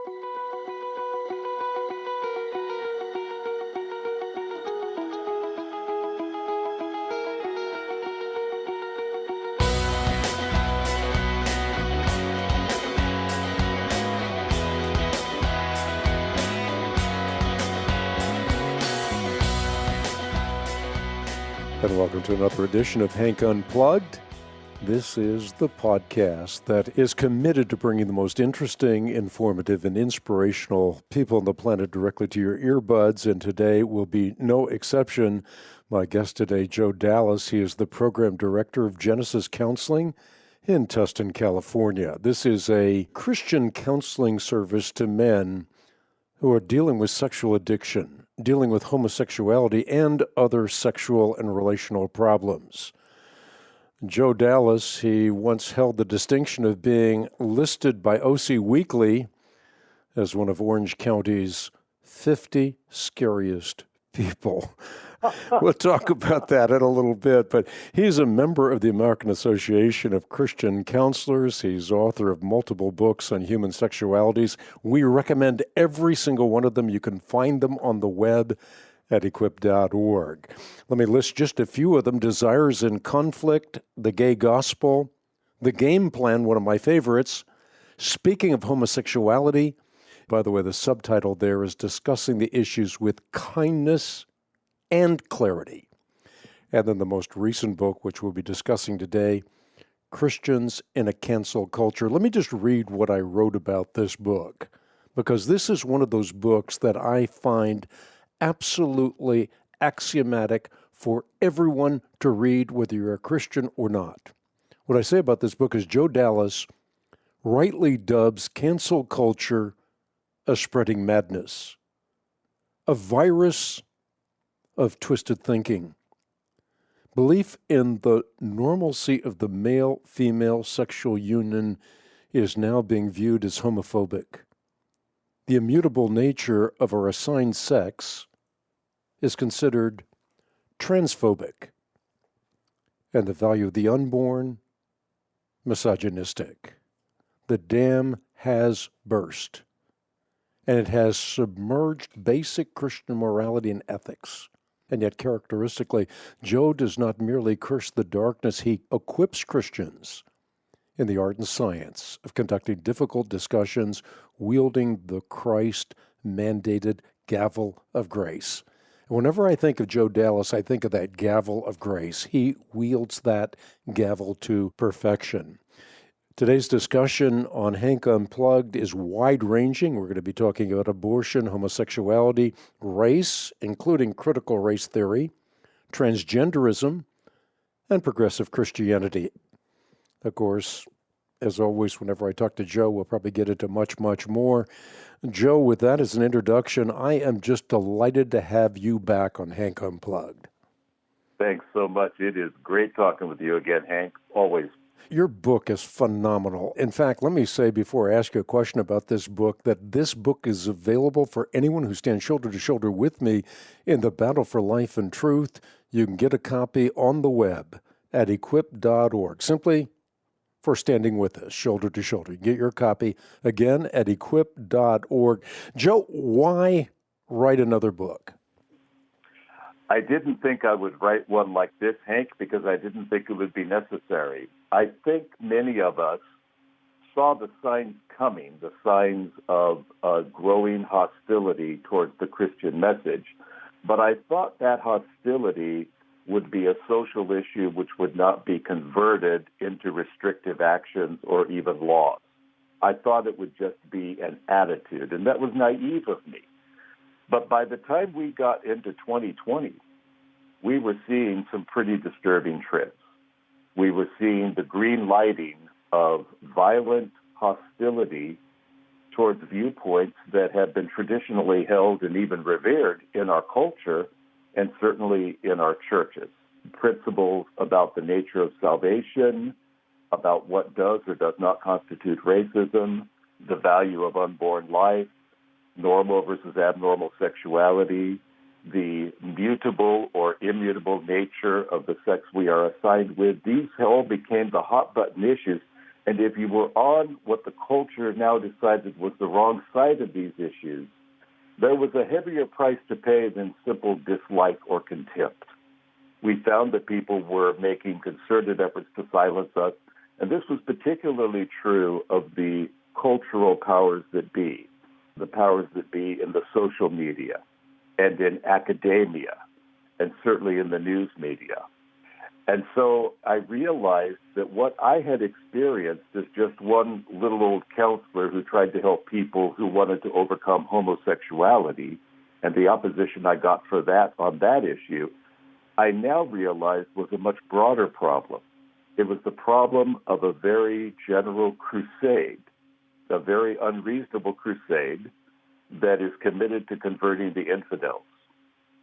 And welcome to another edition of Hank Unplugged. This is the podcast that is committed to bringing the most interesting, informative, and inspirational people on the planet directly to your earbuds, and today will be no exception. My guest today, Joe Dallas. He is the program director of Genesis Counseling in Tustin, California. This is a Christian counseling service to men who are dealing with sexual addiction, dealing with homosexuality, and other sexual and relational problems. Joe Dallas, he once held the distinction of being listed by OC Weekly as one of Orange County's 50 scariest people. We'll talk about that in a little bit, but he's a member of the American Association of Christian Counselors. He's author of multiple books on human sexualities. We recommend every single one of them. You can find them on the web at equip.org. Let me list just a few of them. Desires in Conflict, The Gay Gospel, The Game Plan, one of my favorites, Speaking of Homosexuality. By the way, the subtitle there is Discussing the Issues with Kindness and Clarity. And then the most recent book, which we'll be discussing today, Christians in a Cancel Culture. Let me just read what I wrote about this book, because this is one of those books that I find absolutely axiomatic for everyone to read, whether you're a Christian or not. What I say about this book is Joe Dallas rightly dubs cancel culture a spreading madness, a virus of twisted thinking. Belief in the normalcy of the male-female sexual union is now being viewed as homophobic. The immutable nature of our assigned sex is considered transphobic, and the value of the unborn, misogynistic. The dam has burst, and it has submerged basic Christian morality and ethics. And yet, characteristically, Joe does not merely curse the darkness, he equips Christians in the art and science of conducting difficult discussions, wielding the Christ-mandated gavel of grace. And whenever I think of Joe Dallas, I think of that gavel of grace. He wields that gavel to perfection. Today's discussion on Hank Unplugged is wide-ranging. We're going to be talking about abortion, homosexuality, race, including critical race theory, transgenderism, and progressive Christianity. Of course, as always, whenever I talk to Joe, we'll probably get into much, much more. Joe, with that as an introduction, I am just delighted to have you back on Hank Unplugged. Thanks so much. It is great talking with you again, Hank. Always. Your book is phenomenal. In fact, let me say before I ask you a question about this book, that this book is available for anyone who stands shoulder to shoulder with me in the battle for life and truth. You can get a copy on the web at equip.org, simply for standing with us, shoulder to shoulder. You can get your copy, again, at equip.org. Joe, why write another book? I didn't think I would write one like this, Hank, because I didn't think it would be necessary. I think many of us saw the signs coming, the signs of growing hostility towards the Christian message, but I thought that hostility would be a social issue which would not be converted into restrictive actions or even laws. I thought it would just be an attitude, and that was naive of me. But by the time we got into 2020, we were seeing some pretty disturbing trends. We were seeing the green lighting of violent hostility towards viewpoints that have been traditionally held and even revered in our culture and certainly in our churches. Principles about the nature of salvation, about what does or does not constitute racism, the value of unborn life, normal versus abnormal sexuality, the mutable or immutable nature of the sex we are assigned with. These all became the hot-button issues, And if you were on what the culture now decided was the wrong side of these issues, there was a heavier price to pay than simple dislike or contempt. We found that people were making concerted efforts to silence us, and this was particularly true of the cultural powers that be, the powers that be in the social media and in academia, and certainly in the news media. And so I realized that what I had experienced as just one little old counselor who tried to help people who wanted to overcome homosexuality and the opposition I got for that on that issue, I now realized was a much broader problem. It was the problem of a very general crusade, a very unreasonable crusade that is committed to converting the infidels.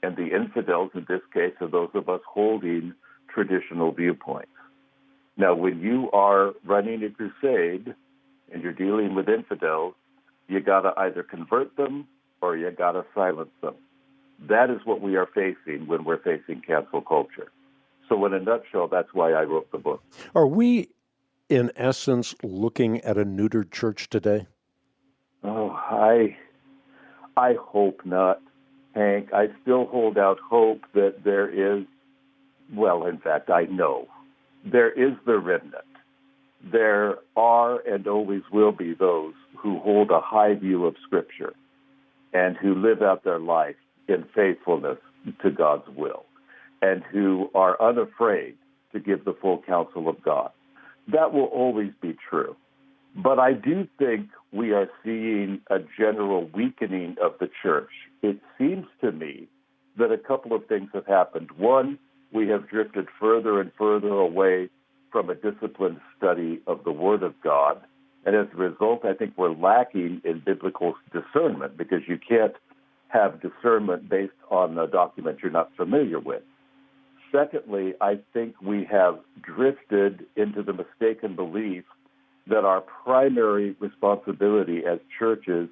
And the infidels, in this case, are those of us holding traditional viewpoints. Now, when you are running a crusade and you're dealing with infidels, you got to either convert them or you got to silence them. That is what we are facing when we're facing cancel culture. So in a nutshell, that's why I wrote the book. Are we, in essence, looking at a neutered church today? Oh, I hope not, Hank. I still hold out hope that there is, well, in fact, I know there is the remnant. There are and always will be those who hold a high view of Scripture and who live out their life in faithfulness to God's will and who are unafraid to give the full counsel of God. That will always be true. But I do think we are seeing a general weakening of the church. It seems to me that a couple of things have happened. One, we have drifted further and further away from a disciplined study of the Word of God. And as a result, I think we're lacking in biblical discernment because you can't have discernment based on a document you're not familiar with. Secondly, I think we have drifted into the mistaken belief that our primary responsibility as churches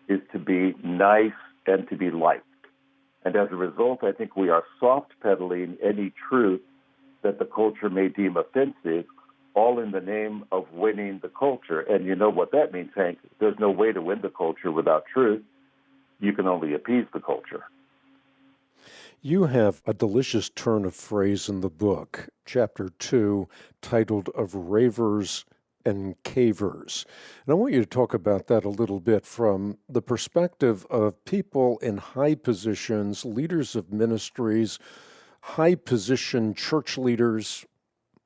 is to be nice and to be liked. And as a result, I think we are soft-pedaling any truth that the culture may deem offensive, all in the name of winning the culture. And you know what that means, Hank. There's no way to win the culture without truth. You can only appease the culture. You have a delicious turn of phrase in the book, Chapter 2, titled Of Ravers and Cavers. And I want you to talk about that a little bit from the perspective of people in high positions, leaders of ministries, high-position church leaders,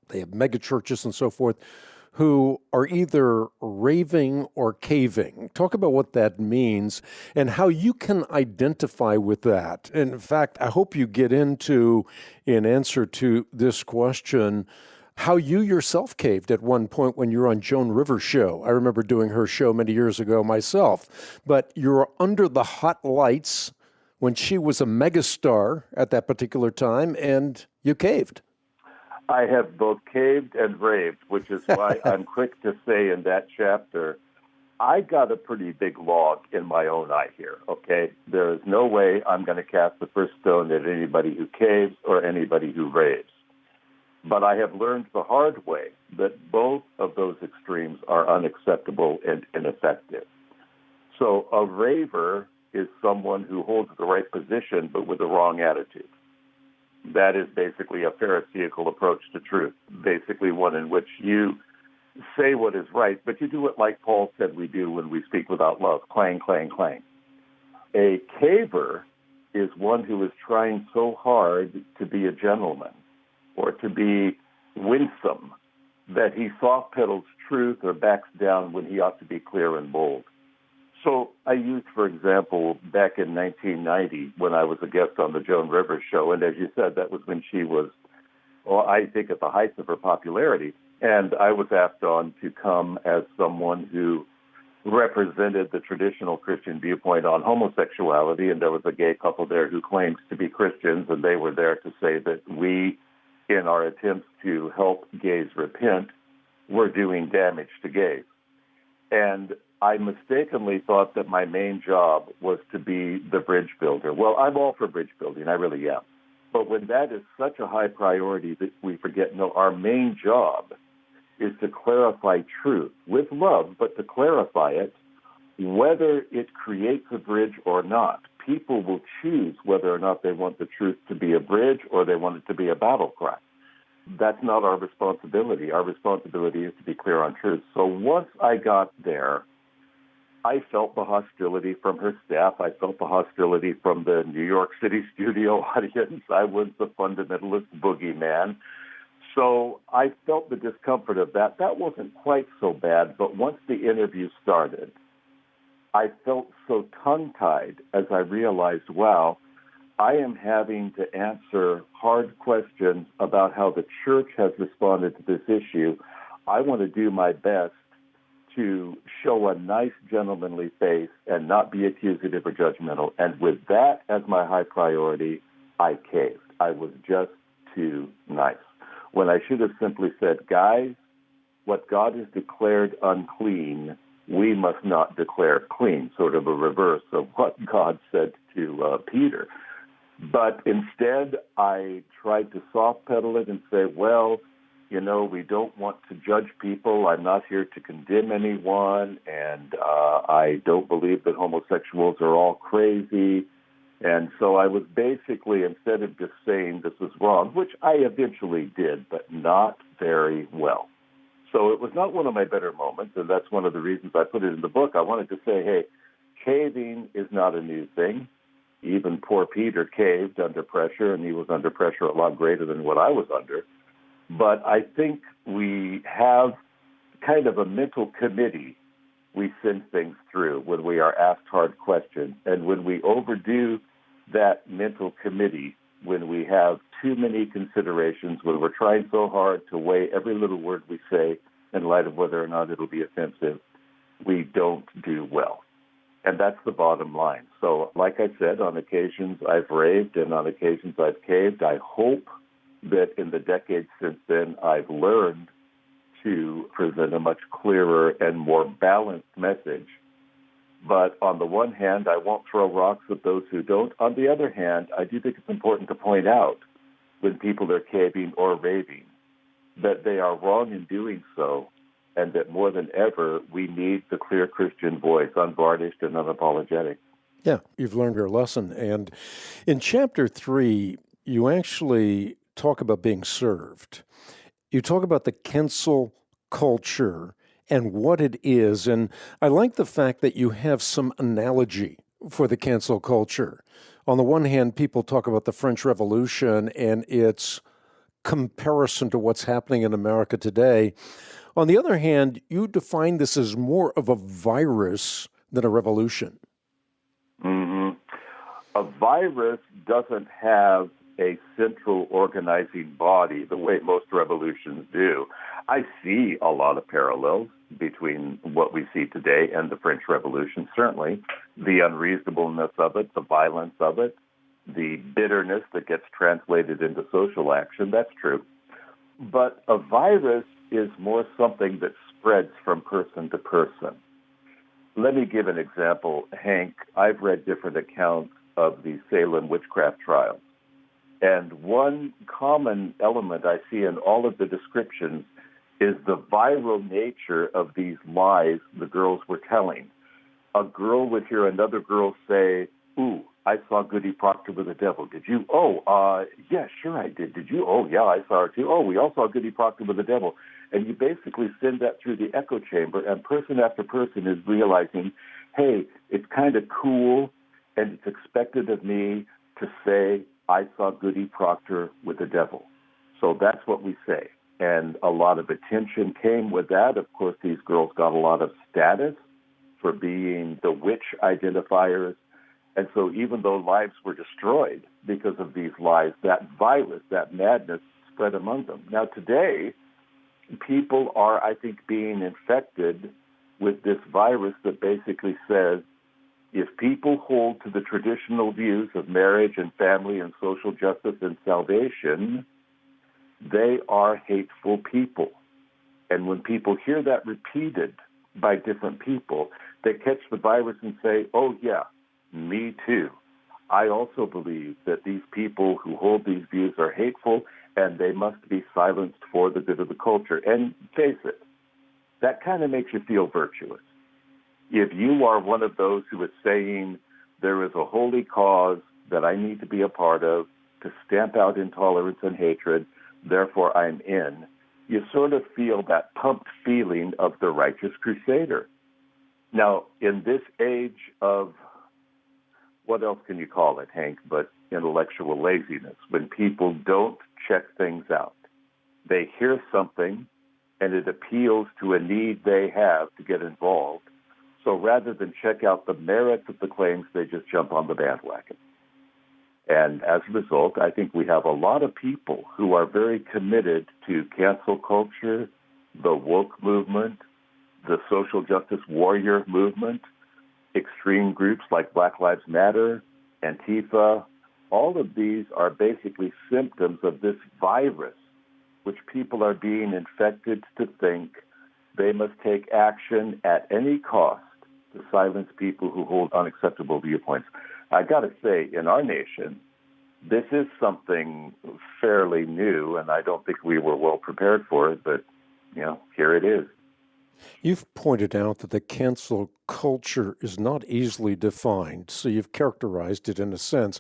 they have mega churches and so forth, who are either raving or caving. Talk about what that means and how you can identify with that. In fact, I hope you get into, in answer to this question, how you yourself caved at one point when you were on Joan Rivers' show. I remember doing her show many years ago myself. But you were under the hot lights when she was a megastar at that particular time, and you caved. I have both caved and raved, which is why I'm quick to say in that chapter, I got a pretty big log in my own eye here, okay? There is no way I'm going to cast the first stone at anybody who caves or anybody who raves. But I have learned the hard way that both of those extremes are unacceptable and ineffective. So a raver is someone who holds the right position but with the wrong attitude. That is basically a Pharisaical approach to truth, basically one in which you say what is right, but you do it like Paul said we do when we speak without love, clang, clang, clang. A caver is one who is trying so hard to be a gentleman or to be winsome that he soft pedals truth or backs down when he ought to be clear and bold. So I used, for example, back in 1990 when I was a guest on the Joan Rivers show, and as you said, that was when she was, well, I think at the height of her popularity, and I was asked on to come as someone who represented the traditional Christian viewpoint on homosexuality, and there was a gay couple there who claimed to be Christians, and they were there to say that we, in our attempts to help gays repent, were doing damage to gays. And I mistakenly thought that my main job was to be the bridge builder. Well, I'm all for bridge building, I really am. But when that is such a high priority that we forget, no, our main job is to clarify truth with love, but to clarify it, whether it creates a bridge or not. People will choose whether or not they want the truth to be a bridge or they want it to be a battle cry. That's not our responsibility. Our responsibility is to be clear on truth. So once I got there, I felt the hostility from her staff. I felt the hostility from the New York City studio audience. I was the fundamentalist boogeyman. So I felt the discomfort of that. That wasn't quite so bad, but once the interview started, I felt so tongue-tied as I realized, wow, I am having to answer hard questions about how the church has responded to this issue. I want to do my best to show a nice gentlemanly face and not be accusative or judgmental. And with that as my high priority, I caved. I was just too nice. When I should have simply said, guys, what God has declared unclean, we must not declare clean, sort of a reverse of what God said to Peter. But instead, I tried to soft pedal it and say, well, you know, we don't want to judge people. I'm not here to condemn anyone, and I don't believe that homosexuals are all crazy. And so I was basically, instead of just saying this was wrong, which I eventually did, but not very well. So it was not one of my better moments, and that's one of the reasons I put it in the book. I wanted to say, hey, caving is not a new thing. Even poor Peter caved under pressure, and he was under pressure a lot greater than what I was under. But I think we have kind of a mental committee we send things through when we are asked hard questions. And when we overdo that mental committee, when we have too many considerations, when we're trying so hard to weigh every little word we say in light of whether or not it'll be offensive, we don't do well. And that's the bottom line. So, like I said, on occasions I've raved and on occasions I've caved. I hope that in the decades since then I've learned to present a much clearer and more balanced message. But on the one hand, I won't throw rocks at those who don't. On the other hand, I do think it's important to point out when people are caving or raving that they are wrong in doing so, and that more than ever, we need the clear Christian voice, unvarnished and unapologetic. Yeah, you've learned your lesson. And in Chapter 3, you actually talk about being served. You talk about the cancel culture and what it is. And I like the fact that you have some analogy for the cancel culture. On the one hand, people talk about the French Revolution and its comparison to what's happening in America today. On the other hand, you define this as more of a virus than a revolution. Mm-hmm. A virus doesn't have a central organizing body the way most revolutions do. I see a lot of parallels between what we see today and the French Revolution, certainly. The unreasonableness of it, the violence of it, the bitterness that gets translated into social action, that's true. But a virus is more something that spreads from person to person. Let me give an example, Hank. I've read different accounts of the Salem witchcraft trials. And one common element I see in all of the descriptions is the viral nature of these lies the girls were telling. A girl would hear another girl say, ooh, I saw Goody Proctor with the devil. Did you? Oh, yeah, sure I did. Did you? Oh, yeah, I saw her too. Oh, we all saw Goody Proctor with the devil. And you basically send that through the echo chamber, and person after person is realizing, hey, it's kind of cool, and it's expected of me to say, I saw Goody Proctor with the devil. So that's what we say. And a lot of attention came with that. Of course, these girls got a lot of status for being the witch identifiers. And so even though lives were destroyed because of these lies, that virus, that madness spread among them. Now today, people are, I think, being infected with this virus that basically says, if people hold to the traditional views of marriage and family and social justice and salvation, they are hateful people. And when people hear that repeated by different people, they catch the virus and say, oh, yeah, me too. I also believe that these people who hold these views are hateful, and they must be silenced for the good of the culture. And face it, that kind of makes you feel virtuous. If you are one of those who is saying there is a holy cause that I need to be a part of to stamp out intolerance and hatred, therefore I'm in, you sort of feel that pumped feeling of the righteous crusader. Now, in this age of, what else can you call it, Hank, but intellectual laziness, when people don't check things out, they hear something and it appeals to a need they have to get involved. So rather than check out the merits of the claims, they just jump on the bandwagon. And as a result, I think we have a lot of people who are very committed to cancel culture, the woke movement, the social justice warrior movement, extreme groups like Black Lives Matter, Antifa. All of these are basically symptoms of this virus, which people are being infected to think they must take action at any cost to silence people who hold unacceptable viewpoints. I got to say, in our nation, this is something fairly new, and I don't think we were well prepared for it, but, here it is. You've pointed out that the cancel culture is not easily defined, so you've characterized it in a sense,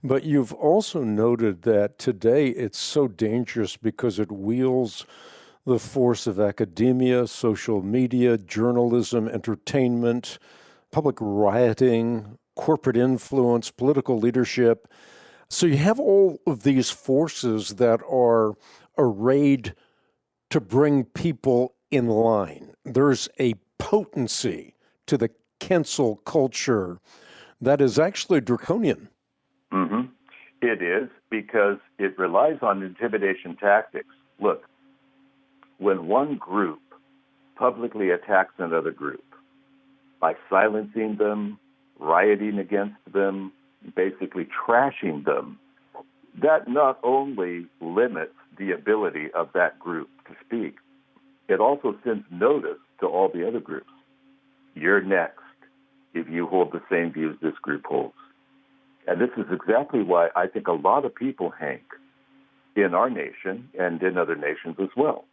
but you've also noted that today it's so dangerous because it wields the force of academia, social media, journalism, entertainment, public rioting, corporate influence, political leadership. So you have all of these forces that are arrayed to bring people in line. There's a potency to the cancel culture that is actually draconian. Mm-hmm. It is, because it relies on intimidation tactics. Look, when one group publicly attacks another group by silencing them, rioting against them, basically trashing them, that not only limits the ability of that group to speak, it also sends notice to all the other groups. You're next if you hold the same views this group holds. And this is exactly why I think a lot of people, Hank, in our nation and in other nations as well,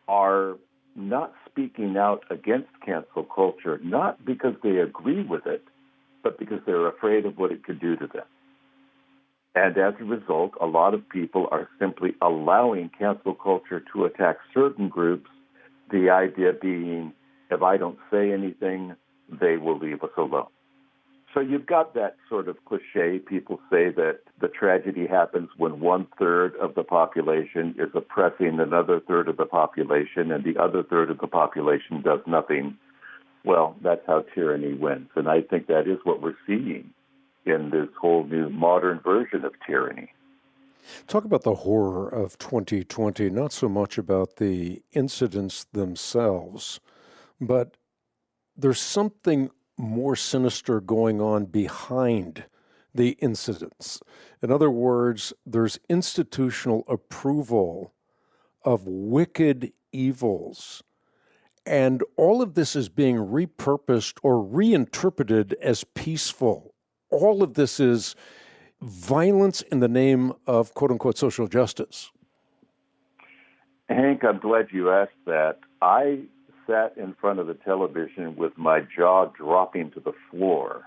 are not speaking out against cancel culture, not because they agree with it, but because they're afraid of what it could do to them. And as a result, a lot of people are simply allowing cancel culture to attack certain groups, the idea being, if I don't say anything, they will leave us alone. So you've got that sort of cliche. People say that the tragedy happens when 1/3 of the population is oppressing another third of the population, and the other third of the population does nothing. Well, that's how tyranny wins. And I think that is what we're seeing in this whole new modern version of tyranny. Talk about the horror of 2020, not so much about the incidents themselves, but there's something more sinister going on behind the incidents. In other words, there's institutional approval of wicked evils. And all of this is being repurposed or reinterpreted as peaceful. All of this is violence in the name of quote-unquote social justice. Hank, I'm glad you asked that. I sat in front of the television with my jaw dropping to the floor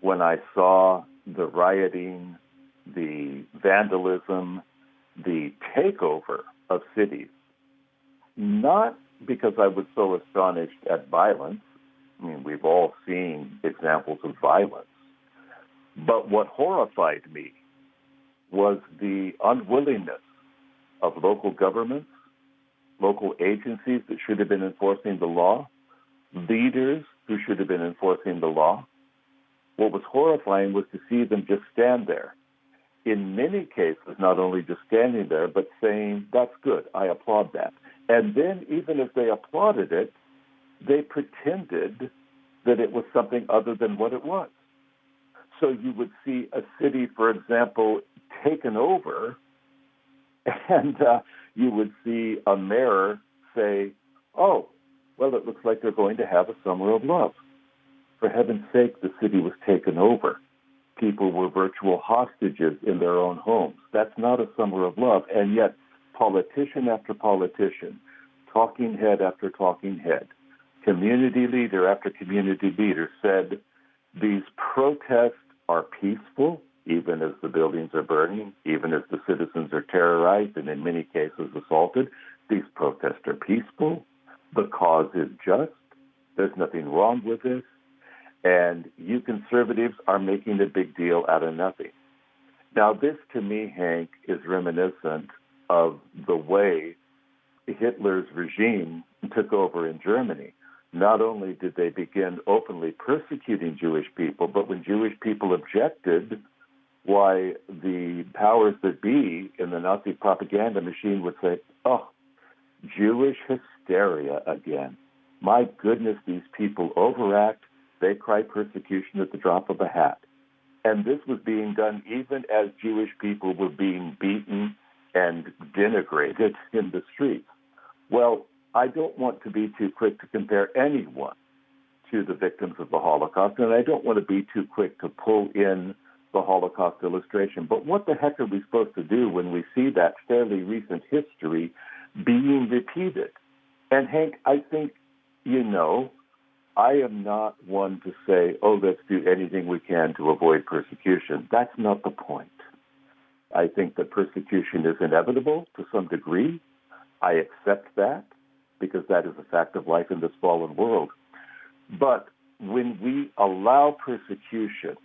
when I saw the rioting, the vandalism, the takeover of cities. Not because I was so astonished at violence. I mean, we've all seen examples of violence. But what horrified me was the unwillingness of local governments, local agencies that should have been enforcing the law, leaders who should have been enforcing the law. What was horrifying was to see them just stand there. In many cases, not only just standing there, but saying, that's good, I applaud that. And then even if they applauded it, they pretended that it was something other than what it was. So you would see a city, for example, taken over, and you would see a mayor say, oh, well, it looks like they're going to have a summer of love. For heaven's sake, the city was taken over. people were virtual hostages in their own homes. That's not a summer of love. And yet, politician after politician, talking head after talking head, community leader after community leader said these protests are peaceful, even as the buildings are burning, even as the citizens are terrorized and in many cases assaulted. These protests are peaceful. The cause is just. There's nothing wrong with this. And you conservatives are making a big deal out of nothing. Now, this to me, Hank, is reminiscent of the way Hitler's regime took over in Germany. Not only did they begin openly persecuting Jewish people, but when Jewish people objected, why the powers that be in the Nazi propaganda machine would say, oh, Jewish hysteria again. My goodness, these people overact. They cry persecution at the drop of a hat. And this was being done even as Jewish people were being beaten and denigrated in the streets. Well, I don't want to be too quick to compare anyone to the victims of the Holocaust, and I don't want to be too quick to pull in the Holocaust illustration. But what the heck are we supposed to do when we see that fairly recent history being repeated? And Hank, I think, I am not one to say, oh, let's do anything we can to avoid persecution. That's not the point. I think that persecution is inevitable to some degree. I accept that because that is a fact of life in this fallen world. But when we allow persecution,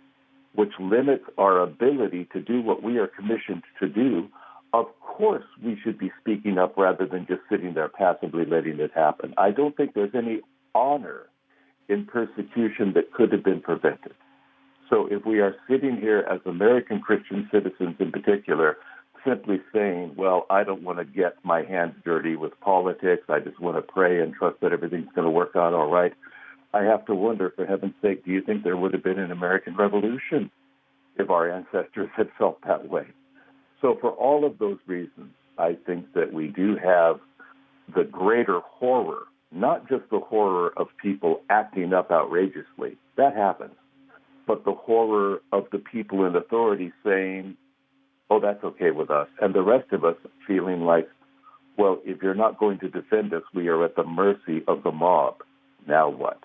which limits our ability to do what we are commissioned to do, of course we should be speaking up rather than just sitting there passively letting it happen. I don't think there's any honor in persecution that could have been prevented. So if we are sitting here as American Christian citizens in particular, simply saying, well, I don't want to get my hands dirty with politics, I just want to pray and trust that everything's going to work out all right, I have to wonder, for heaven's sake, do you think there would have been an American Revolution if our ancestors had felt that way? So for all of those reasons, I think that we do have the greater horror, not just the horror of people acting up outrageously. That happens. But the horror of the people in authority saying, oh, that's okay with us. And the rest of us feeling like, well, if you're not going to defend us, we are at the mercy of the mob. Now what?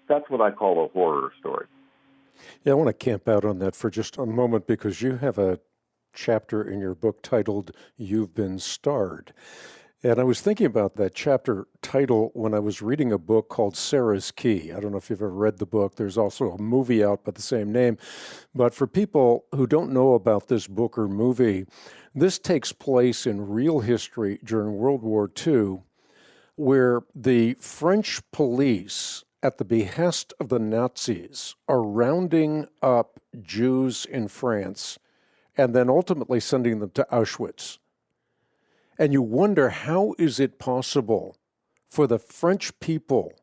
That's what I call a horror story. Yeah, I want to camp out on that for just a moment because you have a chapter in your book titled You've Been Starred. And I was thinking about that chapter title when I was reading a book called Sarah's Key. I don't know if you've ever read the book. There's also a movie out by the same name. But for people who don't know about this book or movie, this takes place in real history during World War II, where the French police, at the behest of the Nazis, are rounding up Jews in France and then ultimately sending them to Auschwitz. And you wonder, how is it possible for the French people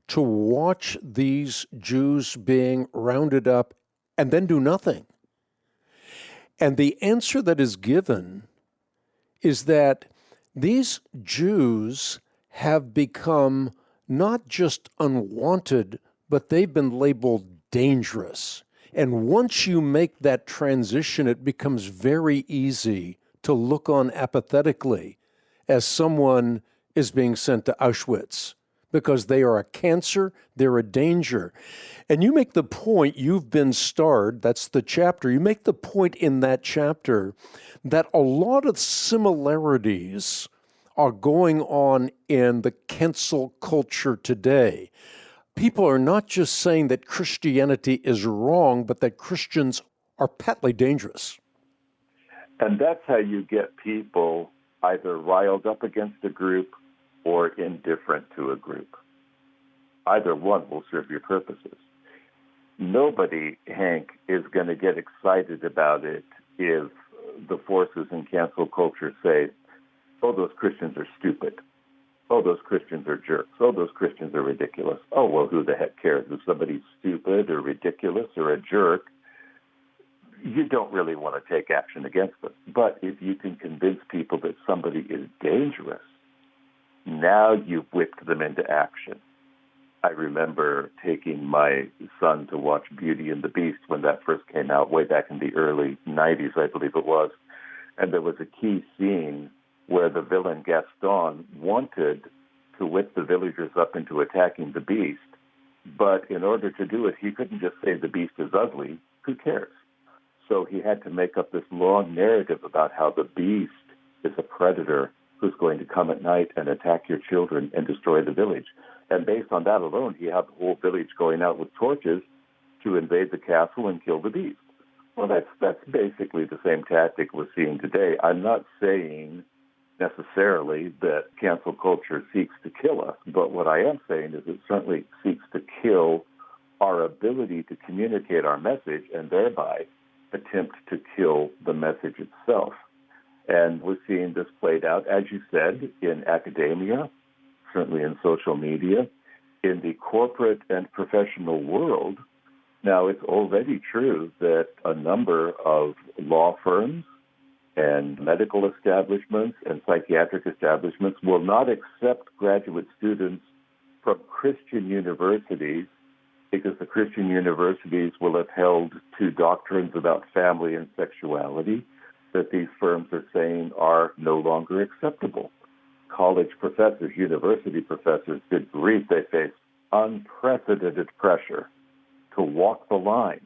to watch these Jews being rounded up and then do nothing? And the answer that is given is that these Jews have become not just unwanted, but they've been labeled dangerous. And once you make that transition, it becomes very easy to look on apathetically as someone is being sent to Auschwitz because they are a cancer, they're a danger. And you make the point, You've Been Starred, that's the chapter, you make the point in that chapter that a lot of similarities are going on in the cancel culture today. People are not just saying that Christianity is wrong, but that Christians are patently dangerous. And that's how you get people either riled up against a group or indifferent to a group. Either one will serve your purposes. Nobody, Hank, is going to get excited about it if the forces in cancel culture say, oh, those Christians are stupid. Oh, those Christians are jerks. Oh, those Christians are ridiculous. Oh, well, who the heck cares if somebody's stupid or ridiculous or a jerk? You don't really want to take action against them. But if you can convince people that somebody is dangerous, now you've whipped them into action. I remember taking my son to watch Beauty and the Beast when that first came out, way back in the early 90s, I believe it was. And there was a key scene where the villain Gaston wanted to whip the villagers up into attacking the beast. But in order to do it, he couldn't just say the beast is ugly. Who cares? So he had to make up this long narrative about how the beast is a predator who's going to come at night and attack your children and destroy the village. And based on that alone, he had the whole village going out with torches to invade the castle and kill the beast. Well, that's basically the same tactic we're seeing today. I'm not saying necessarily that cancel culture seeks to kill us, but what I am saying is it certainly seeks to kill our ability to communicate our message and thereby attempt to kill the message itself. And we're seeing this played out, as you said, in academia, certainly in social media, in the corporate and professional world. Now, it's already true that a number of law firms and medical establishments and psychiatric establishments will not accept graduate students from Christian universities because the Christian universities will have held to doctrines about family and sexuality that these firms are saying are no longer acceptable. College professors, university professors, good grief, they face unprecedented pressure to walk the line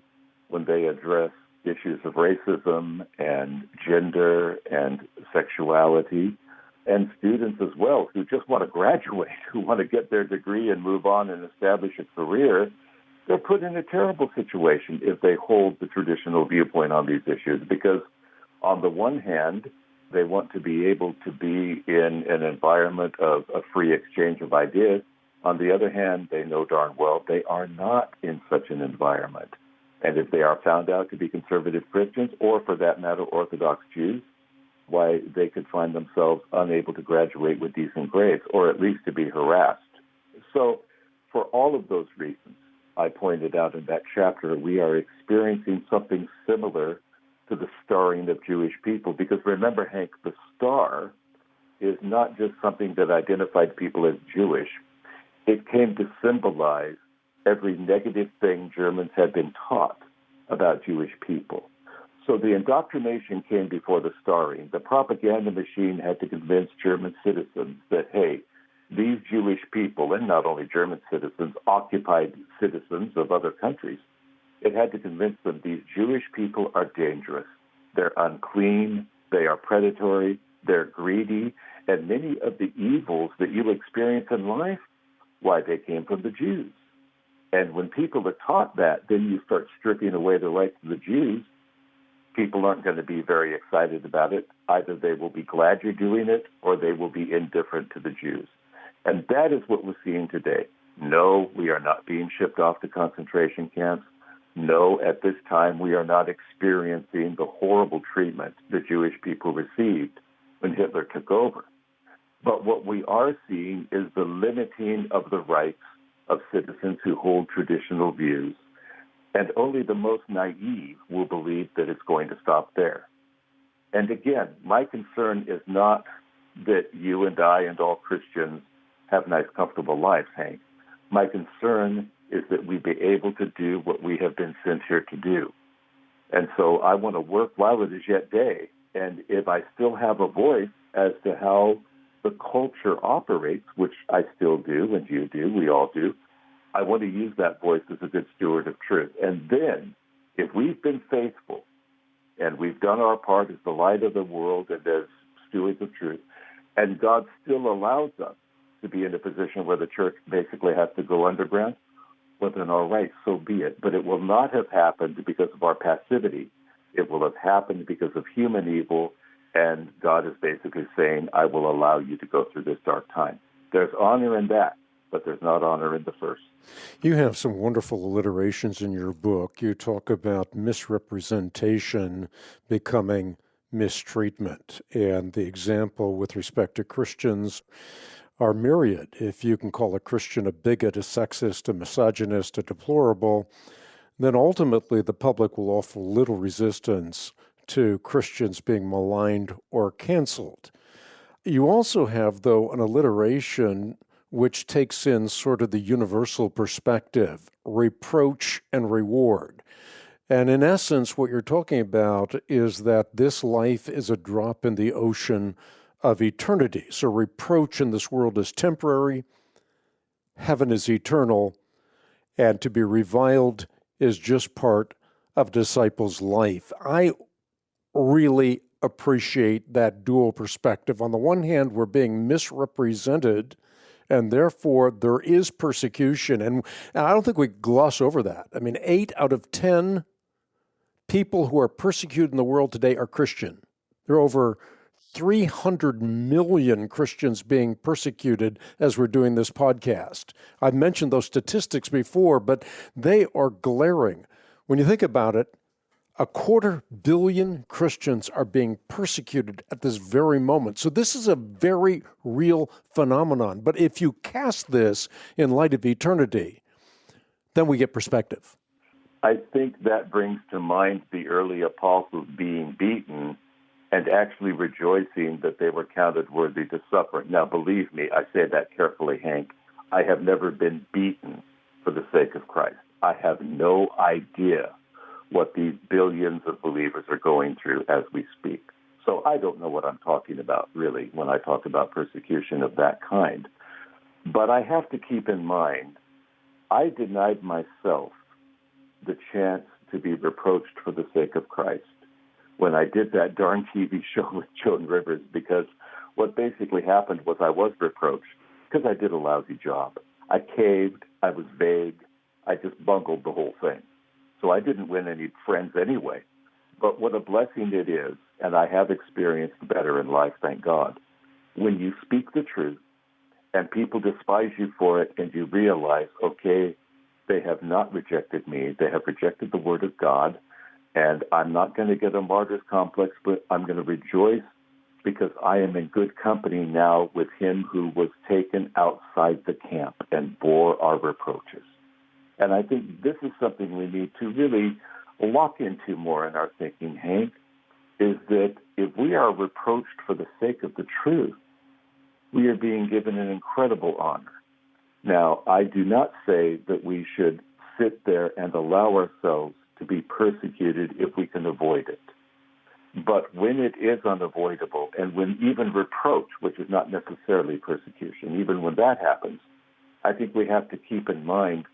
when they address issues of racism and gender and sexuality, and students as well who just want to graduate, who want to get their degree and move on and establish a career. They're put in a terrible situation if they hold the traditional viewpoint on these issues because, on the one hand, they want to be able to be in an environment of a free exchange of ideas. On the other hand, they know darn well they are not in such an environment. And if they are found out to be conservative Christians, or for that matter, Orthodox Jews, why, they could find themselves unable to graduate with decent grades, or at least to be harassed. So for all of those reasons, I pointed out in that chapter, we are experiencing something similar to the starring of Jewish people. Because remember, Hank, the star is not just something that identified people as Jewish. It came to symbolize every negative thing Germans had been taught about Jewish people. So the indoctrination came before the starring. The propaganda machine had to convince German citizens that, hey, these Jewish people, and not only German citizens, occupied citizens of other countries, it had to convince them these Jewish people are dangerous. They're unclean, they are predatory, they're greedy, and many of the evils that you experience in life, why, they came from the Jews. And when people are taught that, then you start stripping away the rights of the Jews. People aren't going to be very excited about it. Either they will be glad you're doing it, or they will be indifferent to the Jews. And that is what we're seeing today. No, we are not being shipped off to concentration camps. No, at this time, we are not experiencing the horrible treatment the Jewish people received when Hitler took over. But what we are seeing is the limiting of the rights of citizens who hold traditional views, and only the most naive will believe that it's going to stop there. And again, my concern is not that you and I and all Christians have nice, comfortable lives, Hank. My concern is that we be able to do what we have been sent here to do. And so I want to work while it is yet day. And if I still have a voice as to how the culture operates, which I still do, and you do, we all do, I want to use that voice as a good steward of truth. And then, if we've been faithful, and we've done our part as the light of the world and as stewards of truth, and God still allows us to be in a position where the church basically has to go underground, well, then all right, so be it. But it will not have happened because of our passivity. It will have happened because of human evil, and God is basically saying, I will allow you to go through this dark time. There's honor in that, but there's not honor in the first. You have some wonderful alliterations in your book. You talk about misrepresentation becoming mistreatment, and the example with respect to Christians are myriad. If you can call a Christian a bigot, a sexist, a misogynist, a deplorable, then ultimately the public will offer little resistance to Christians being maligned or canceled. You also have, though, an alliteration which takes in sort of the universal perspective, reproach and reward. And in essence, what you're talking about is that this life is a drop in the ocean of eternity. So reproach in this world is temporary, heaven is eternal, and to be reviled is just part of disciples' life. I really appreciate that dual perspective. On the one hand, we're being misrepresented, and therefore there is persecution. And I don't think we gloss over that. I mean, 8 out of 10 people who are persecuted in the world today are Christian. There are over 300 million Christians being persecuted as we're doing this podcast. I've mentioned those statistics before, but they are glaring. When you think about it, 250 million Christians are being persecuted at this very moment. So this is a very real phenomenon. But if you cast this in light of eternity, then we get perspective. I think that brings to mind the early apostles being beaten and actually rejoicing that they were counted worthy to suffer. Now, believe me, I say that carefully, Hank. I have never been beaten for the sake of Christ. I have no idea what these billions of believers are going through as we speak. So I don't know what I'm talking about, really, when I talk about persecution of that kind. But I have to keep in mind, I denied myself the chance to be reproached for the sake of Christ when I did that darn TV show with Joan Rivers, because what basically happened was I was reproached because I did a lousy job. I caved, I was vague, I just bungled the whole thing. So I didn't win any friends anyway. But what a blessing it is, and I have experienced better in life, thank God, when you speak the truth and people despise you for it and you realize, okay, they have not rejected me. They have rejected the word of God. And I'm not going to get a martyr's complex, but I'm going to rejoice because I am in good company now with him who was taken outside the camp and bore our reproaches. And I think this is something we need to really lock into more in our thinking, Hank, is that if we are reproached for the sake of the truth, we are being given an incredible honor. Now, I do not say that we should sit there and allow ourselves to be persecuted if we can avoid it. But when it is unavoidable, and when even reproach, which is not necessarily persecution, even when that happens, I think we have to keep in mind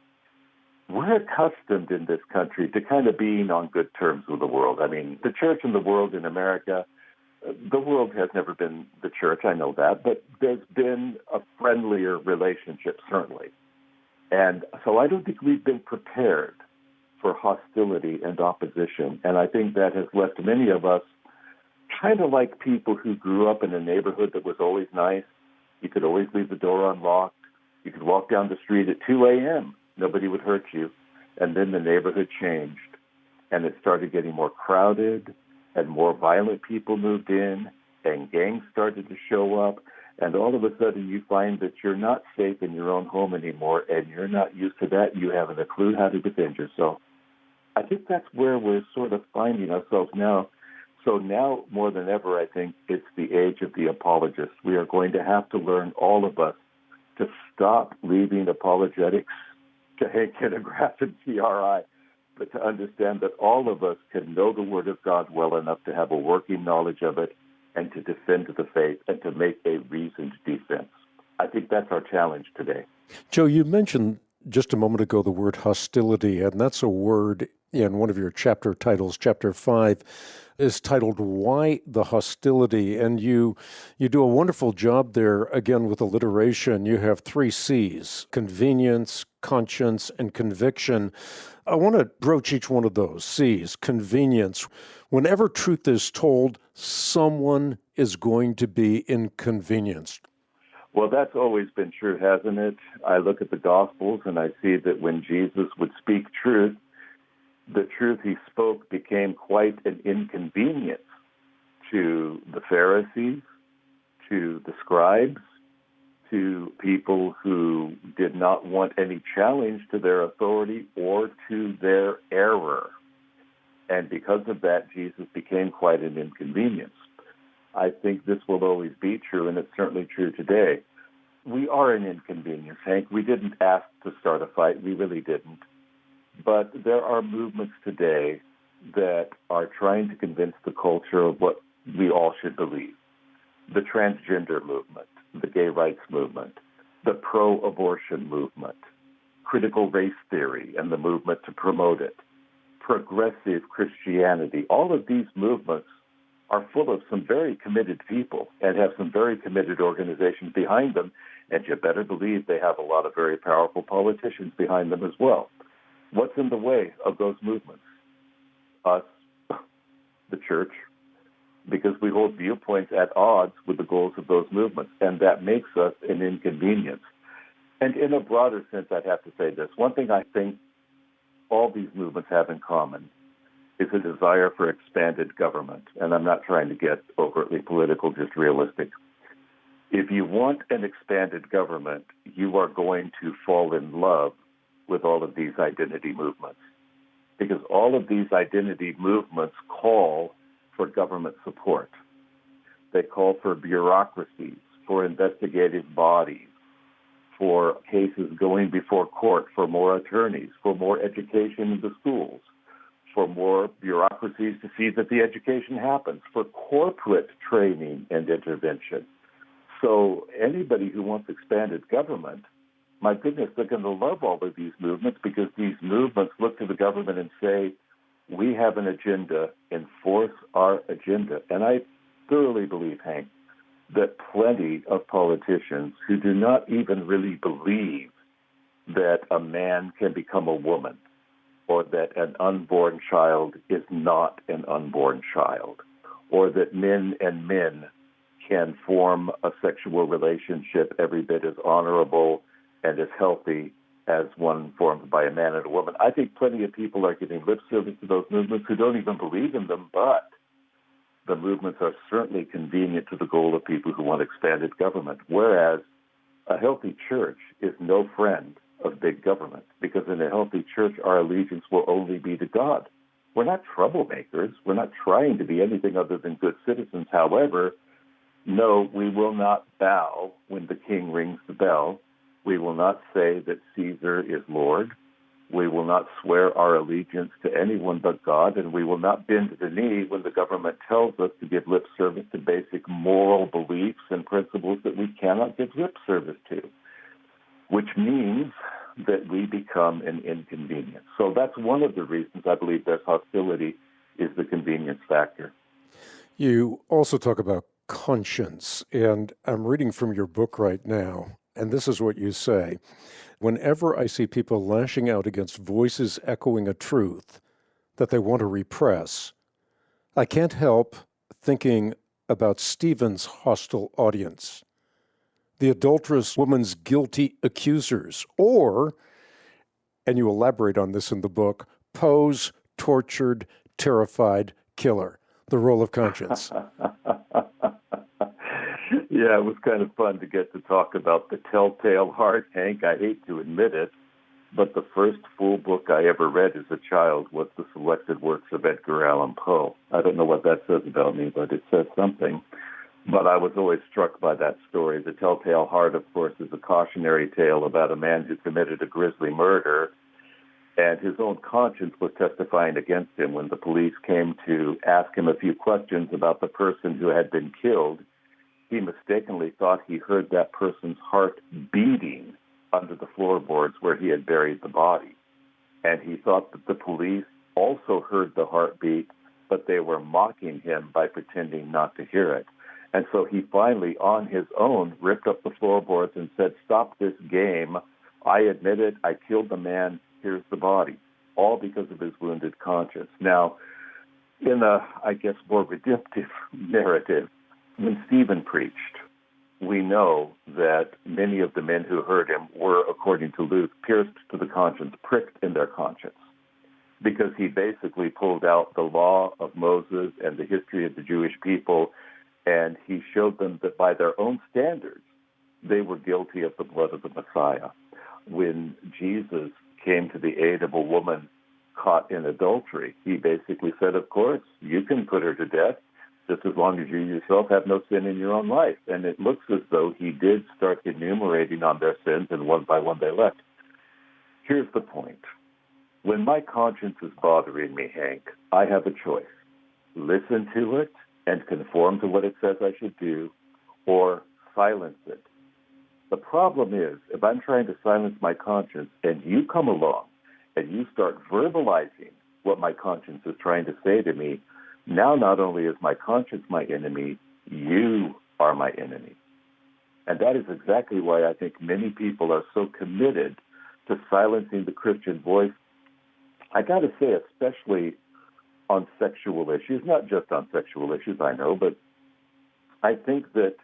we're accustomed in this country to kind of being on good terms with the world. I mean, the church and the world in America, the world has never been the church, I know that, but there's been a friendlier relationship, certainly. And so I don't think we've been prepared for hostility and opposition. And I think that has left many of us kind of like people who grew up in a neighborhood that was always nice. You could always leave the door unlocked. You could walk down the street at 2 a.m. Nobody would hurt you. And then the neighborhood changed, and it started getting more crowded, and more violent people moved in, and gangs started to show up. And all of a sudden you find that you're not safe in your own home anymore, and you're not used to that. You haven't a clue how to defend yourself. I think that's where we're sort of finding ourselves now. So now, more than ever, I think it's the age of the apologist. We are going to have to learn, all of us, to stop leaving apologetics to Hank Hanegraaff and TRI, but to understand that all of us can know the Word of God well enough to have a working knowledge of it and to defend the faith and to make a reasoned defense. I think that's our challenge today. Joe, you mentioned just a moment ago the word hostility, and that's a word in one of your chapter titles. Chapter 5 is titled Why the Hostility, and you do a wonderful job there, again, with alliteration. You have 3 C's: convenience, conscience, and conviction. I want to broach each one of those. C's, convenience. Whenever truth is told, someone is going to be inconvenienced. Well, that's always been true, hasn't it? I look at the Gospels and I see that when Jesus would speak truth, the truth he spoke became quite an inconvenience to the Pharisees, to the scribes, to people who did not want any challenge to their authority or to their error. And because of that, Jesus became quite an inconvenience. I think this will always be true, and it's certainly true today. we are an inconvenience, Hank. We didn't ask to start a fight. We really didn't. But there are movements today that are trying to convince the culture of what we all should believe. The transgender movement, the gay rights movement, the pro-abortion movement, critical race theory and the movement to promote it, progressive Christianity. All of these movements are full of some very committed people and have some very committed organizations behind them, and you better believe they have a lot of very powerful politicians behind them as well. What's in the way of those movements? Us, the church, because we hold viewpoints at odds with the goals of those movements, and that makes us an inconvenience. And in a broader sense, I'd have to say this. One thing I think all these movements have in common is a desire for expanded government. And I'm not trying to get overtly political, just realistic. If you want an expanded government, you are going to fall in love with all of these identity movements, because all of these identity movements call for government support. They call for bureaucracies, for investigative bodies, for cases going before court, for more attorneys, for more education in the schools, for more bureaucracies to see that the education happens, for corporate training and intervention. So anybody who wants expanded government, my goodness, they're going to love all of these movements, because these movements look to the government and say, we have an agenda, enforce our agenda. And I thoroughly believe, Hank, that plenty of politicians who do not even really believe that a man can become a woman, or that an unborn child is not an unborn child, or that men and men can form a sexual relationship every bit as honorable and as healthy as one formed by a man and a woman. I think plenty of people are giving lip service to those movements who don't even believe in them, but the movements are certainly convenient to the goal of people who want expanded government, whereas a healthy church is no friend of big government, because in a healthy church, our allegiance will only be to God. We're not troublemakers. We're not trying to be anything other than good citizens. However, no, we will not bow when the king rings the bell. We will not say that Caesar is Lord. We will not swear our allegiance to anyone but God, and we will not bend the knee when the government tells us to give lip service to basic moral beliefs and principles that we cannot give lip service to, which means that we become an inconvenience. So that's one of the reasons I believe there's hostility, is the convenience factor. You also talk about conscience, and I'm reading from your book right now, and this is what you say. Whenever I see people lashing out against voices echoing a truth that they want to repress, I can't help thinking about Stephen's hostile audience, the adulterous woman's guilty accusers, or, and you elaborate on this in the book, Poe's tortured, terrified killer, the role of conscience. Yeah, it was kind of fun to get to talk about the telltale heart, Hank. I hate to admit it, but the first full book I ever read as a child was the selected works of Edgar Allan Poe. I don't know what that says about me, but it says something. But I was always struck by that story. The Telltale Heart, of course, is a cautionary tale about a man who committed a grisly murder, and his own conscience was testifying against him when the police came to ask him a few questions about the person who had been killed. He mistakenly thought he heard that person's heart beating under the floorboards where he had buried the body. And he thought that the police also heard the heartbeat, but they were mocking him by pretending not to hear it. And so he finally, on his own, ripped up the floorboards and said, "Stop this game. I admit it. I killed the man. Here's the body." All because of his wounded conscience. Now, in a, I guess, more redemptive narrative, when Stephen preached, we know that many of the men who heard him were, according to Luke, pierced to the conscience, pricked in their conscience, because he basically pulled out the law of Moses and the history of the Jewish people, and he showed them that by their own standards, they were guilty of the blood of the Messiah. When Jesus came to the aid of a woman caught in adultery, he basically said, of course, you can put her to death. just as long as you yourself have no sin in your own life. And it looks as though he did start enumerating on their sins, and one by one they left. Here's the point. When my conscience is bothering me, Hank, I have a choice. Listen to it and conform to what it says I should do, or silence it. The problem is, if I'm trying to silence my conscience and you come along and you start verbalizing what my conscience is trying to say to me, now not only is my conscience my enemy, you are my enemy. And that is exactly why I think many people are so committed to silencing the Christian voice. I got to say, especially on sexual issues, not just on sexual issues, I know, but I think that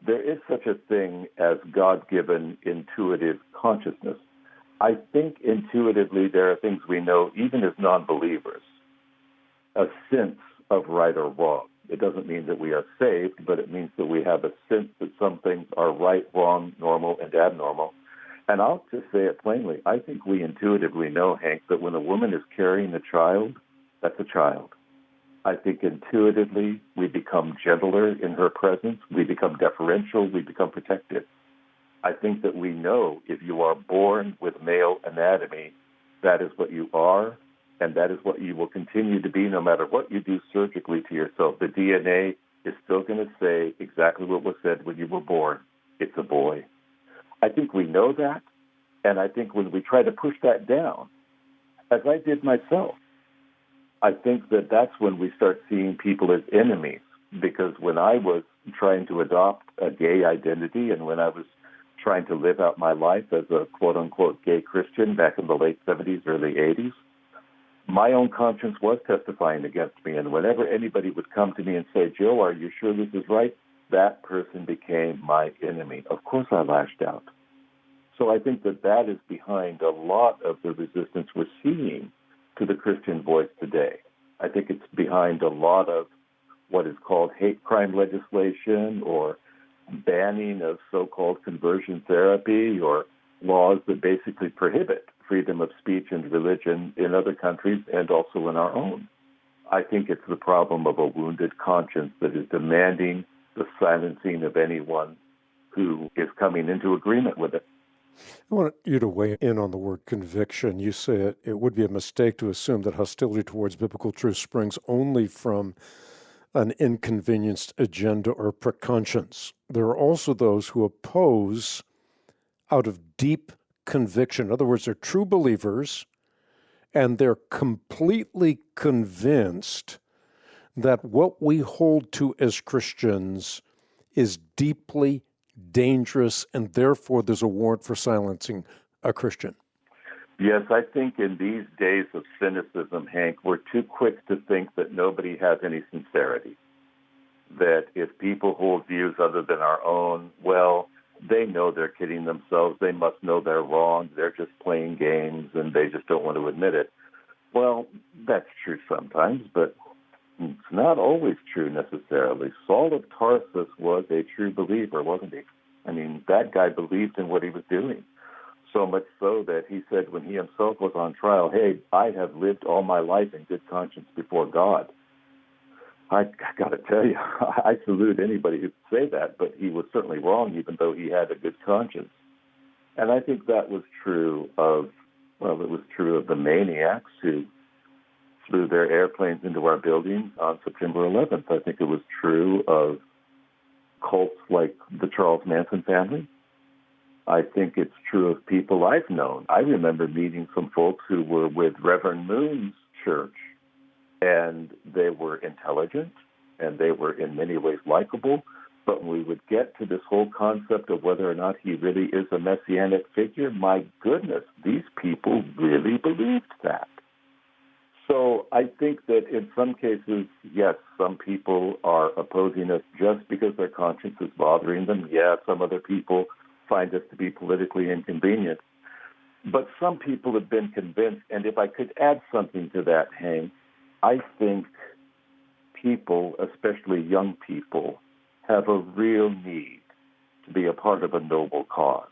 there is such a thing as God-given intuitive consciousness. I think intuitively there are things we know, even as non-believers, a sense of right or wrong. It doesn't mean that we are saved, but it means that we have a sense that some things are right, wrong, normal, and abnormal. And I'll just say it plainly. I think we intuitively know, Hank, that when a woman is carrying a child, that's a child. I think intuitively we become gentler in her presence. We become deferential. We become protective. I think that we know if you are born with male anatomy, that is what you are, and that is what you will continue to be no matter what you do surgically to yourself. The DNA is still going to say exactly what was said when you were born. It's a boy. I think we know that, and I think when we try to push that down, as I did myself, I think that that's when we start seeing people as enemies, because when I was trying to adopt a gay identity and when I was trying to live out my life as a quote-unquote gay Christian back in the late 70s, early 80s, my own conscience was testifying against me. And whenever anybody would come to me and say, Joe, are you sure this is right? That person became my enemy. Of course I lashed out. So I think that that is behind a lot of the resistance we're seeing to the Christian voice today. I think it's behind a lot of what is called hate crime legislation or banning of so-called conversion therapy or laws that basically prohibit freedom of speech and religion in other countries and also in our own. I think it's the problem of a wounded conscience that is demanding the silencing of anyone who is coming into agreement with it. I want you to weigh in on the word conviction. You say it would be a mistake to assume that hostility towards biblical truth springs only from an inconvenienced agenda or preconscience. There are also those who oppose out of deep conviction. In other words, they're true believers, and they're completely convinced that what we hold to as Christians is deeply dangerous, and therefore there's a warrant for silencing a Christian. Yes, I think in these days of cynicism, Hank, we're too quick to think that nobody has any sincerity. That if people hold views other than our own, well, they know they're kidding themselves. They must know they're wrong. They're just playing games, and they just don't want to admit it. Well, that's true sometimes, but it's not always true necessarily. Saul of Tarsus was a true believer, wasn't he? I mean, that guy believed in what he was doing. So much so that he said when he himself was on trial, hey, I have lived all my life in good conscience before God. I got to tell you, I salute anybody who could say that, but he was certainly wrong, even though he had a good conscience. And I think that was true of, well, it was true of the maniacs who flew their airplanes into our buildings on September 11th. I think it was true of cults like the Charles Manson family. I think it's true of people I've known. I remember meeting some folks who were with Reverend Moon's church, and they were intelligent, and they were in many ways likable, but when we would get to this whole concept of whether or not he really is a messianic figure, my goodness, these people really believed that. So I think that in some cases, yes, some people are opposing us just because their conscience is bothering them. Yeah, some other people find us to be politically inconvenient. But some people have been convinced, and if I could add something to that, Hank, I think people, especially young people, have a real need to be a part of a noble cause.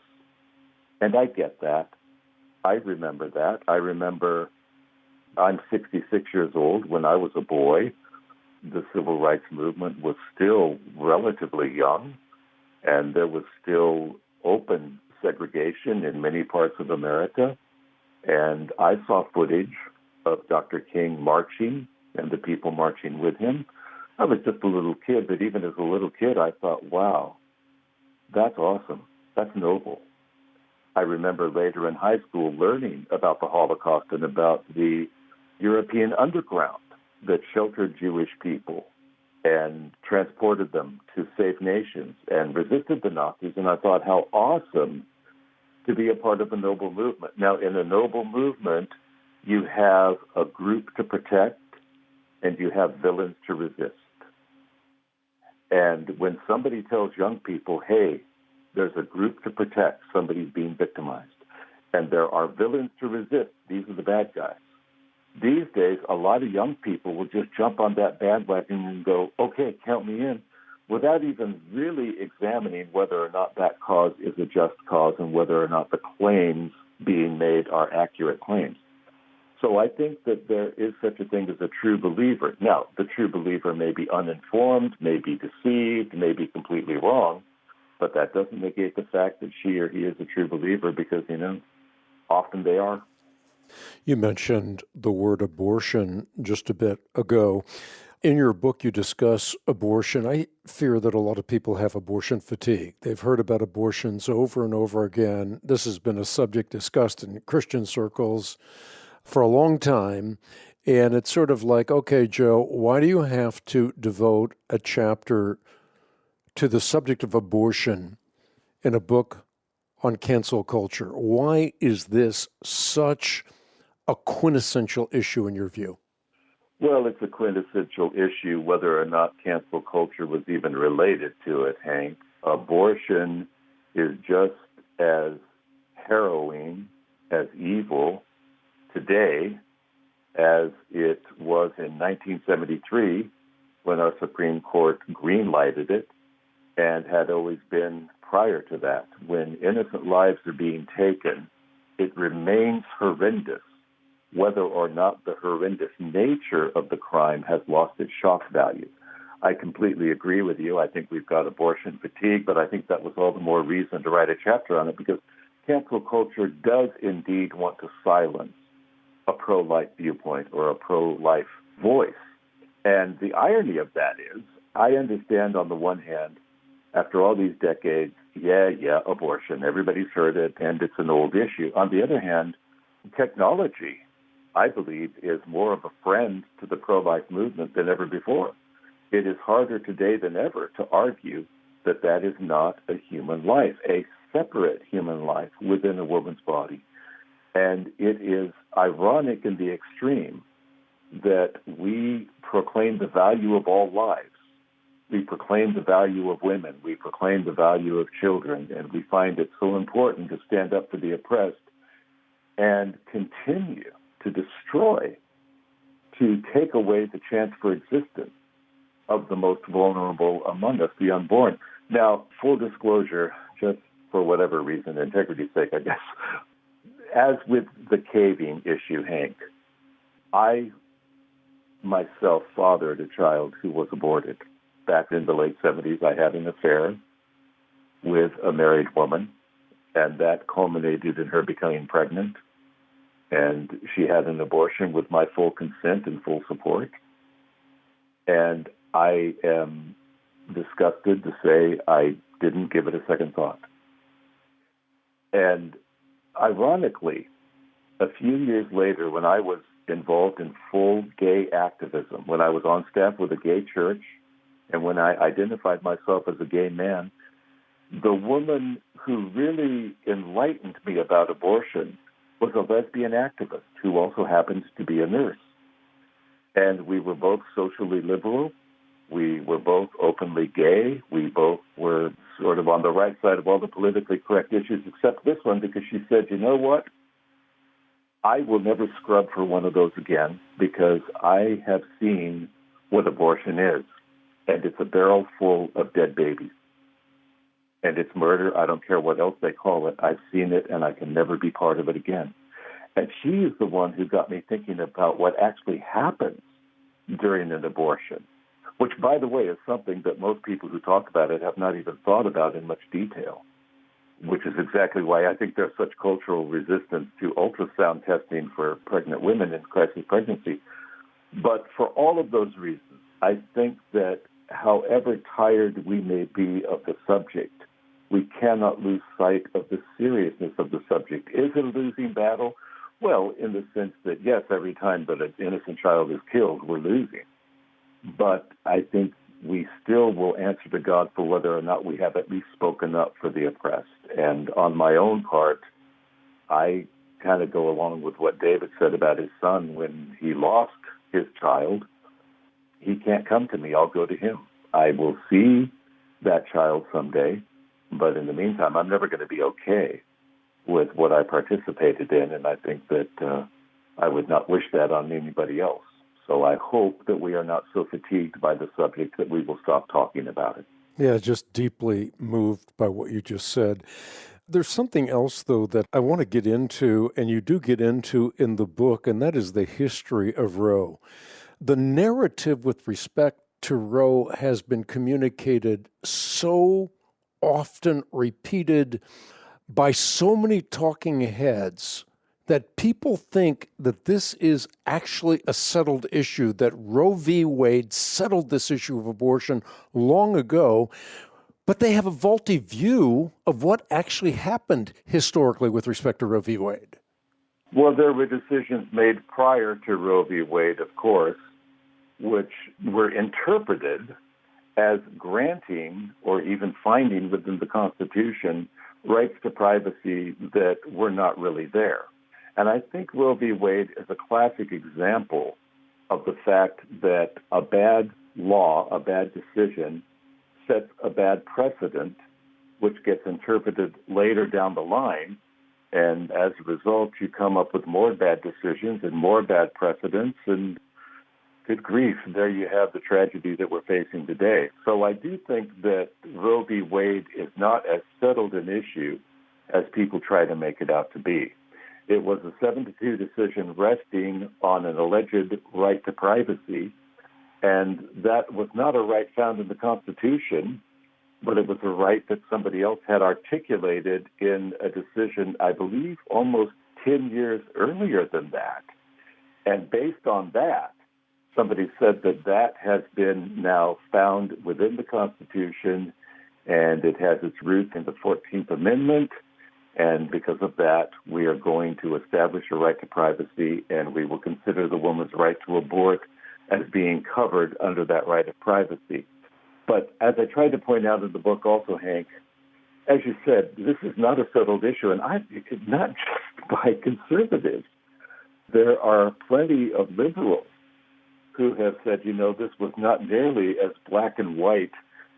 And I get that. I remember that. I remember I'm 66 years old. When I was a boy, the civil rights movement was still relatively young, and there was still open segregation in many parts of America. And I saw footage of Dr. King marching and the people marching with him. I was just a little kid, but even as a little kid, I thought, wow, that's awesome. That's noble. I remember later in high school learning about the Holocaust and about the European underground that sheltered Jewish people and transported them to safe nations and resisted the Nazis. And I thought, how awesome to be a part of a noble movement. Now, in a noble movement, you have a group to protect and you have villains to resist. And when somebody tells young people, hey, there's a group to protect, somebody's being victimized, and there are villains to resist, these are the bad guys. These days, a lot of young people will just jump on that bandwagon and go, okay, count me in, without even really examining whether or not that cause is a just cause and whether or not the claims being made are accurate claims. So I think that there is such a thing as a true believer. Now, the true believer may be uninformed, may be deceived, may be completely wrong, but that doesn't negate the fact that she or he is a true believer because, often they are. You mentioned the word abortion just a bit ago. In your book, you discuss abortion. I fear that a lot of people have abortion fatigue. They've heard about abortions over and over again. This has been a subject discussed in Christian circles for a long time. And it's sort of like, okay, Joe, why do you have to devote a chapter to the subject of abortion in a book on cancel culture? Why is this such a quintessential issue in your view? Well, it's a quintessential issue whether or not cancel culture was even related to it, Hank. Abortion is just as harrowing, as evil today as it was in 1973 when our Supreme Court green-lighted it, and had always been prior to that. When innocent lives are being taken, it remains horrendous, whether or not the horrendous nature of the crime has lost its shock value. I completely agree with you. I think we've got abortion fatigue, but I think that was all the more reason to write a chapter on it because cancel culture does indeed want to silence a pro-life viewpoint or a pro-life voice. And the irony of that is, I understand on the one hand, after all these decades, abortion, everybody's heard it, and it's an old issue. On the other hand, technology, I believe, is more of a friend to the pro-life movement than ever before. It is harder today than ever to argue that that is not a human life, a separate human life within a woman's body. And it is ironic in the extreme that we proclaim the value of all lives. We proclaim the value of women. We proclaim the value of children. And we find it so important to stand up for the oppressed and continue to destroy, to take away the chance for existence of the most vulnerable among us, the unborn. Now, full disclosure, just for whatever reason, integrity's sake, I guess, as with the caving issue, Hank, I myself fathered a child who was aborted. Back in the late 70s, I had an affair with a married woman, and that culminated in her becoming pregnant. And she had an abortion with my full consent and full support. And I am disgusted to say I didn't give it a second thought. And ironically, a few years later, when I was involved in full gay activism, when I was on staff with a gay church, and when I identified myself as a gay man, the woman who really enlightened me about abortion was a lesbian activist who also happened to be a nurse. And we were both socially liberal. We were both openly gay. We both were sort of on the right side of all the politically correct issues, except this one, because she said, you know what? I will never scrub for one of those again because I have seen what abortion is. And it's a barrel full of dead babies. And it's murder. I don't care what else they call it. I've seen it, and I can never be part of it again. And she is the one who got me thinking about what actually happens during an abortion. which, by the way, is something that most people who talk about it have not even thought about in much detail, which is exactly why I think there's such cultural resistance to ultrasound testing for pregnant women in crisis pregnancy. But for all of those reasons, I think that however tired we may be of the subject, we cannot lose sight of the seriousness of the subject. Is it a losing battle? Well, in the sense that, yes, every time that an innocent child is killed, we're losing. But I think we still will answer to God for whether or not we have at least spoken up for the oppressed. And on my own part, I kind of go along with what David said about his son when he lost his child. He can't come to me. I'll go to him. I will see that child someday. But in the meantime, I'm never going to be okay with what I participated in. And I think that I would not wish that on anybody else. So I hope that we are not so fatigued by the subject that we will stop talking about it. Yeah, just deeply moved by what you just said. There's something else, though, that I want to get into, and you do get into in the book, and that is the history of Roe. The narrative with respect to Roe has been communicated so often, repeated by so many talking heads, that people think that this is actually a settled issue, that Roe v. Wade settled this issue of abortion long ago, but they have a faulty view of what actually happened historically with respect to Roe v. Wade. Well, there were decisions made prior to Roe v. Wade, of course, which were interpreted as granting or even finding within the Constitution rights to privacy that were not really there. And I think Roe v. Wade is a classic example of the fact that a bad law, a bad decision, sets a bad precedent, which gets interpreted later down the line. And as a result, you come up with more bad decisions and more bad precedents. And good grief, there you have the tragedy that we're facing today. So I do think that Roe v. Wade is not as settled an issue as people try to make it out to be. It was a 7-2 decision resting on an alleged right to privacy, and that was not a right found in the Constitution, but it was a right that somebody else had articulated in a decision, I believe, almost 10 years earlier than that. And based on that, somebody said that that has been now found within the Constitution, and it has its roots in the 14th Amendment. And because of that, we are going to establish a right to privacy, and we will consider the woman's right to abort as being covered under that right of privacy. But as I tried to point out in the book also, Hank, as you said, this is not a settled issue, and not just by conservatives. There are plenty of liberals who have said, this was not nearly as black and white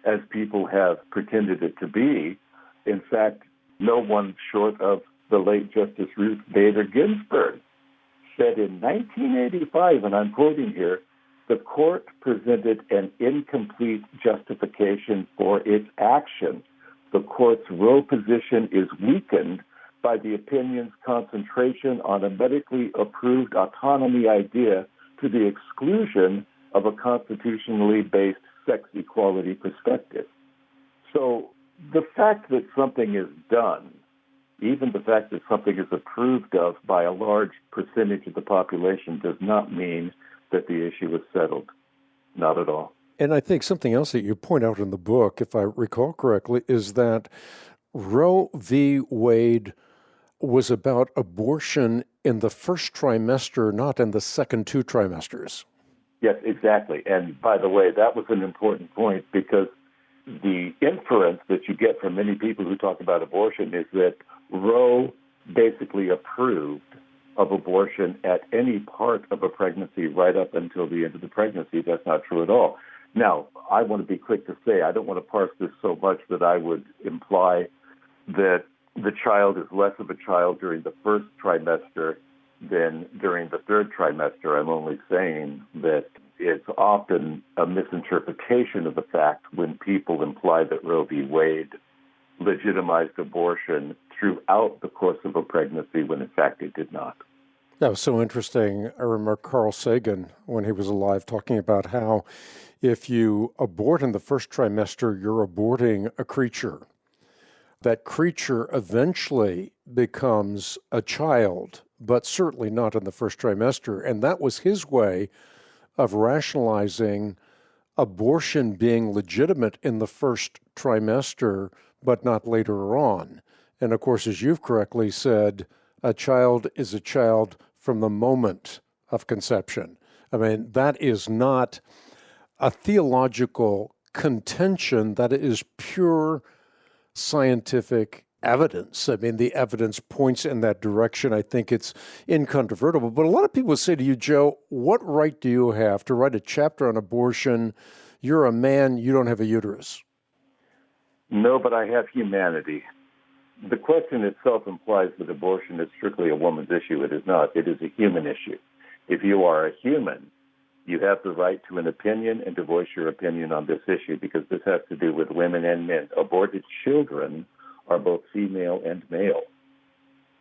as people have pretended it to be. In fact, no one short of the late Justice Ruth Bader Ginsburg said in 1985, and I'm quoting here, the court presented an incomplete justification for its action. The court's Roe position is weakened by the opinion's concentration on a medically approved autonomy idea to the exclusion of a constitutionally based sex equality perspective. So the fact that something is done, even the fact that something is approved of by a large percentage of the population, does not mean that the issue is settled. Not at all. And I think something else that you point out in the book, if I recall correctly, is that Roe v. Wade was about abortion in the first trimester, not in the second 2 trimesters. Yes, exactly. And by the way, that was an important point, because the inference that you get from many people who talk about abortion is that Roe basically approved of abortion at any part of a pregnancy right up until the end of the pregnancy. That's not true at all. Now, I want to be quick to say I don't want to parse this so much that I would imply that the child is less of a child during the first trimester than during the third trimester. I'm only saying that it's often a misinterpretation of the fact when people imply that Roe v. Wade legitimized abortion throughout the course of a pregnancy when in fact it did not. That was so interesting. I remember Carl Sagan, when he was alive, talking about how if you abort in the first trimester, you're aborting a creature. That creature eventually becomes a child, but certainly not in the first trimester. And that was his way of rationalizing abortion being legitimate in the first trimester, but not later on. And of course, as you've correctly said, a child is a child from the moment of conception. I mean, that is not a theological contention, that is pure scientific evidence. I mean, the evidence points in that direction. I think it's incontrovertible. But a lot of people say to you, Joe, what right do you have to write a chapter on abortion? You're a man, you don't have a uterus. No, but I have humanity. The question itself implies that abortion is strictly a woman's issue. It is not. It is a human issue. If you are a human, you have the right to an opinion and to voice your opinion on this issue, because this has to do with women and men. Aborted children are both female and male.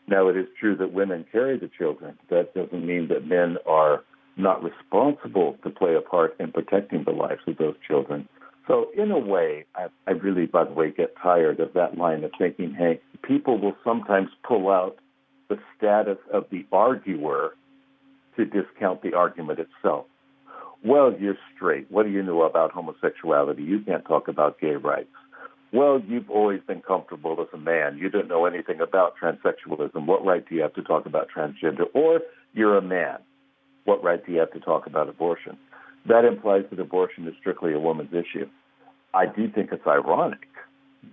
Now, it is true that women carry the children. That doesn't mean that men are not responsible to play a part in protecting the lives of those children. So in a way, I really, by the way, get tired of that line of thinking, Hank. People will sometimes pull out the status of the arguer to discount the argument itself. Well, you're straight. What do you know about homosexuality? You can't talk about gay rights. Well, you've always been comfortable as a man. You don't know anything about transsexualism. What right do you have to talk about transgender? Or you're a man. What right do you have to talk about abortion? That implies that abortion is strictly a woman's issue. I do think it's ironic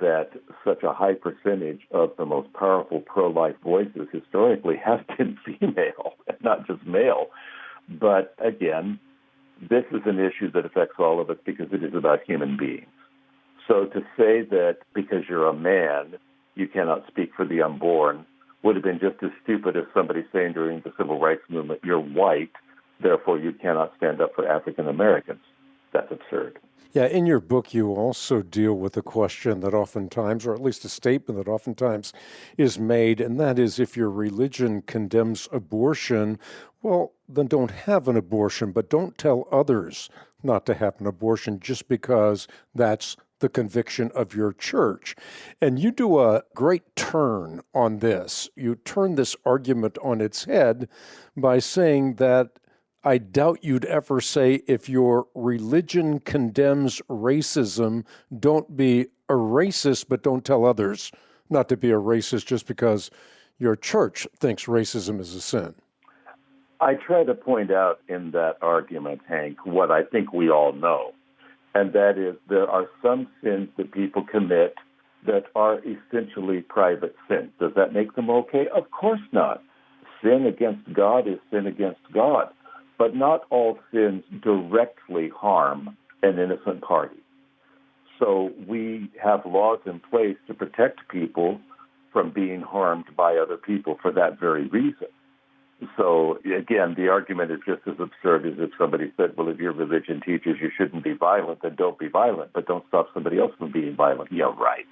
that such a high percentage of the most powerful pro-life voices historically have been female, and not just male. But again, this is an issue that affects all of us because it is about human beings. So to say that because you're a man, you cannot speak for the unborn would have been just as stupid as somebody saying during the Civil Rights Movement, you're white, therefore you cannot stand up for African Americans. That's absurd. Yeah, in your book, you also deal with a question that oftentimes, or at least a statement that oftentimes is made, and that is if your religion condemns abortion, well, then don't have an abortion, but don't tell others not to have an abortion just because that's the conviction of your church. And you do a great turn on this. You turn this argument on its head by saying that I doubt you'd ever say if your religion condemns racism, don't be a racist, but don't tell others not to be a racist just because your church thinks racism is a sin. I try to point out in that argument, Hank, what I think we all know, and that is there are some sins that people commit that are essentially private sins. Does that make them okay? Of course not. Sin against God is sin against God. But not all sins directly harm an innocent party. So we have laws in place to protect people from being harmed by other people for that very reason. So again, the argument is just as absurd as if somebody said, well, if your religion teaches you shouldn't be violent, then don't be violent, but don't stop somebody else from being violent. Yeah, right.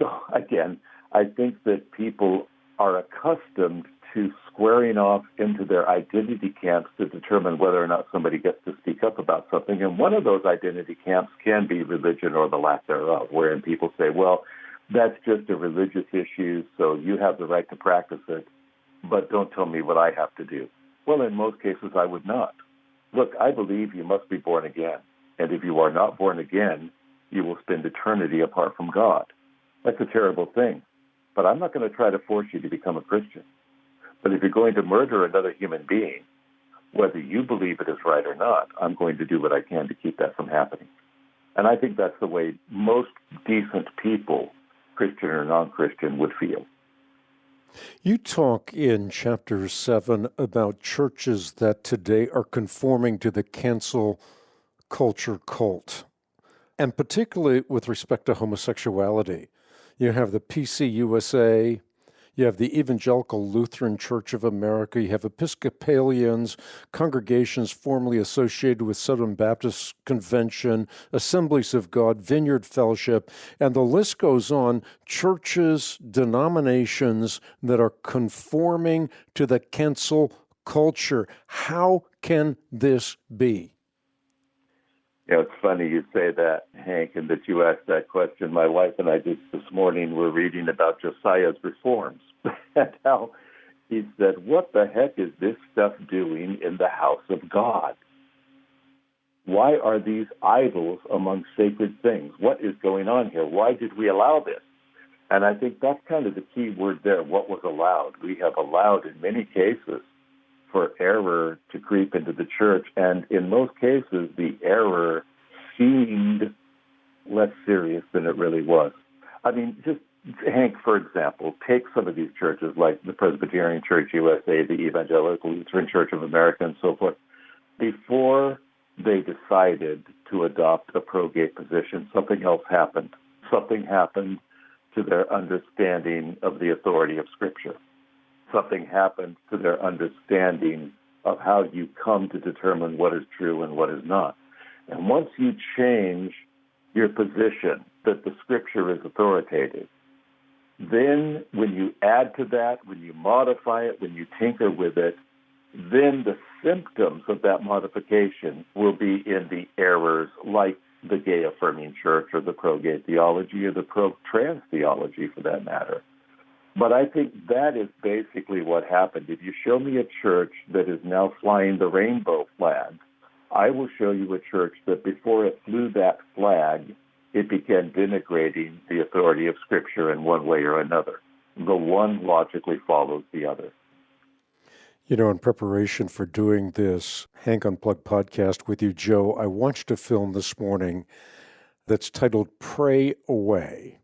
So again, I think that people are accustomed to squaring off into their identity camps to determine whether or not somebody gets to speak up about something. And one of those identity camps can be religion or the lack thereof, wherein people say, well, that's just a religious issue, so you have the right to practice it, but don't tell me what I have to do. Well, in most cases, I would not. Look, I believe you must be born again. And if you are not born again, you will spend eternity apart from God. That's a terrible thing. But I'm not going to try to force you to become a Christian. But if you're going to murder another human being, whether you believe it is right or not, I'm going to do what I can to keep that from happening. And I think that's the way most decent people, Christian or non-Christian, would feel. You talk in chapter 7 about churches that today are conforming to the cancel culture cult, and particularly with respect to homosexuality. You have the PC USA, You have the Evangelical Lutheran Church of America. You have Episcopalians, congregations formerly associated with Southern Baptist Convention, Assemblies of God, Vineyard Fellowship, and the list goes on. Churches, denominations that are conforming to the cancel culture. How can this be? It's funny you say that, Hank, and that you asked that question. My wife and I just this morning were reading about Josiah's reforms and how he said, what the heck is this stuff doing in the house of God? Why are these idols among sacred things? What is going on here? Why did we allow this? And I think that's kind of the key word there, what was allowed. We have allowed, in many cases, for error to creep into the church, and in most cases, the error seemed less serious than it really was. I mean, just, Hank, for example, take some of these churches like the Presbyterian Church USA, the Evangelical Lutheran Church of America, and so forth. Before they decided to adopt a pro-gay position, something else happened. Something happened to their understanding of the authority of Scripture. Something happens to their understanding of how you come to determine what is true and what is not. And once you change your position that the Scripture is authoritative, then when you add to that, when you modify it, when you tinker with it, then the symptoms of that modification will be in the errors like the gay-affirming church or the pro-gay theology or the pro-trans theology for that matter. But I think that is basically what happened. If you show me a church that is now flying the rainbow flag, I will show you a church that before it flew that flag, it began denigrating the authority of Scripture in one way or another. The one logically follows the other. You know, in preparation for doing this Hank Unplugged podcast with you, Joe, I watched a film this morning that's titled Pray Away.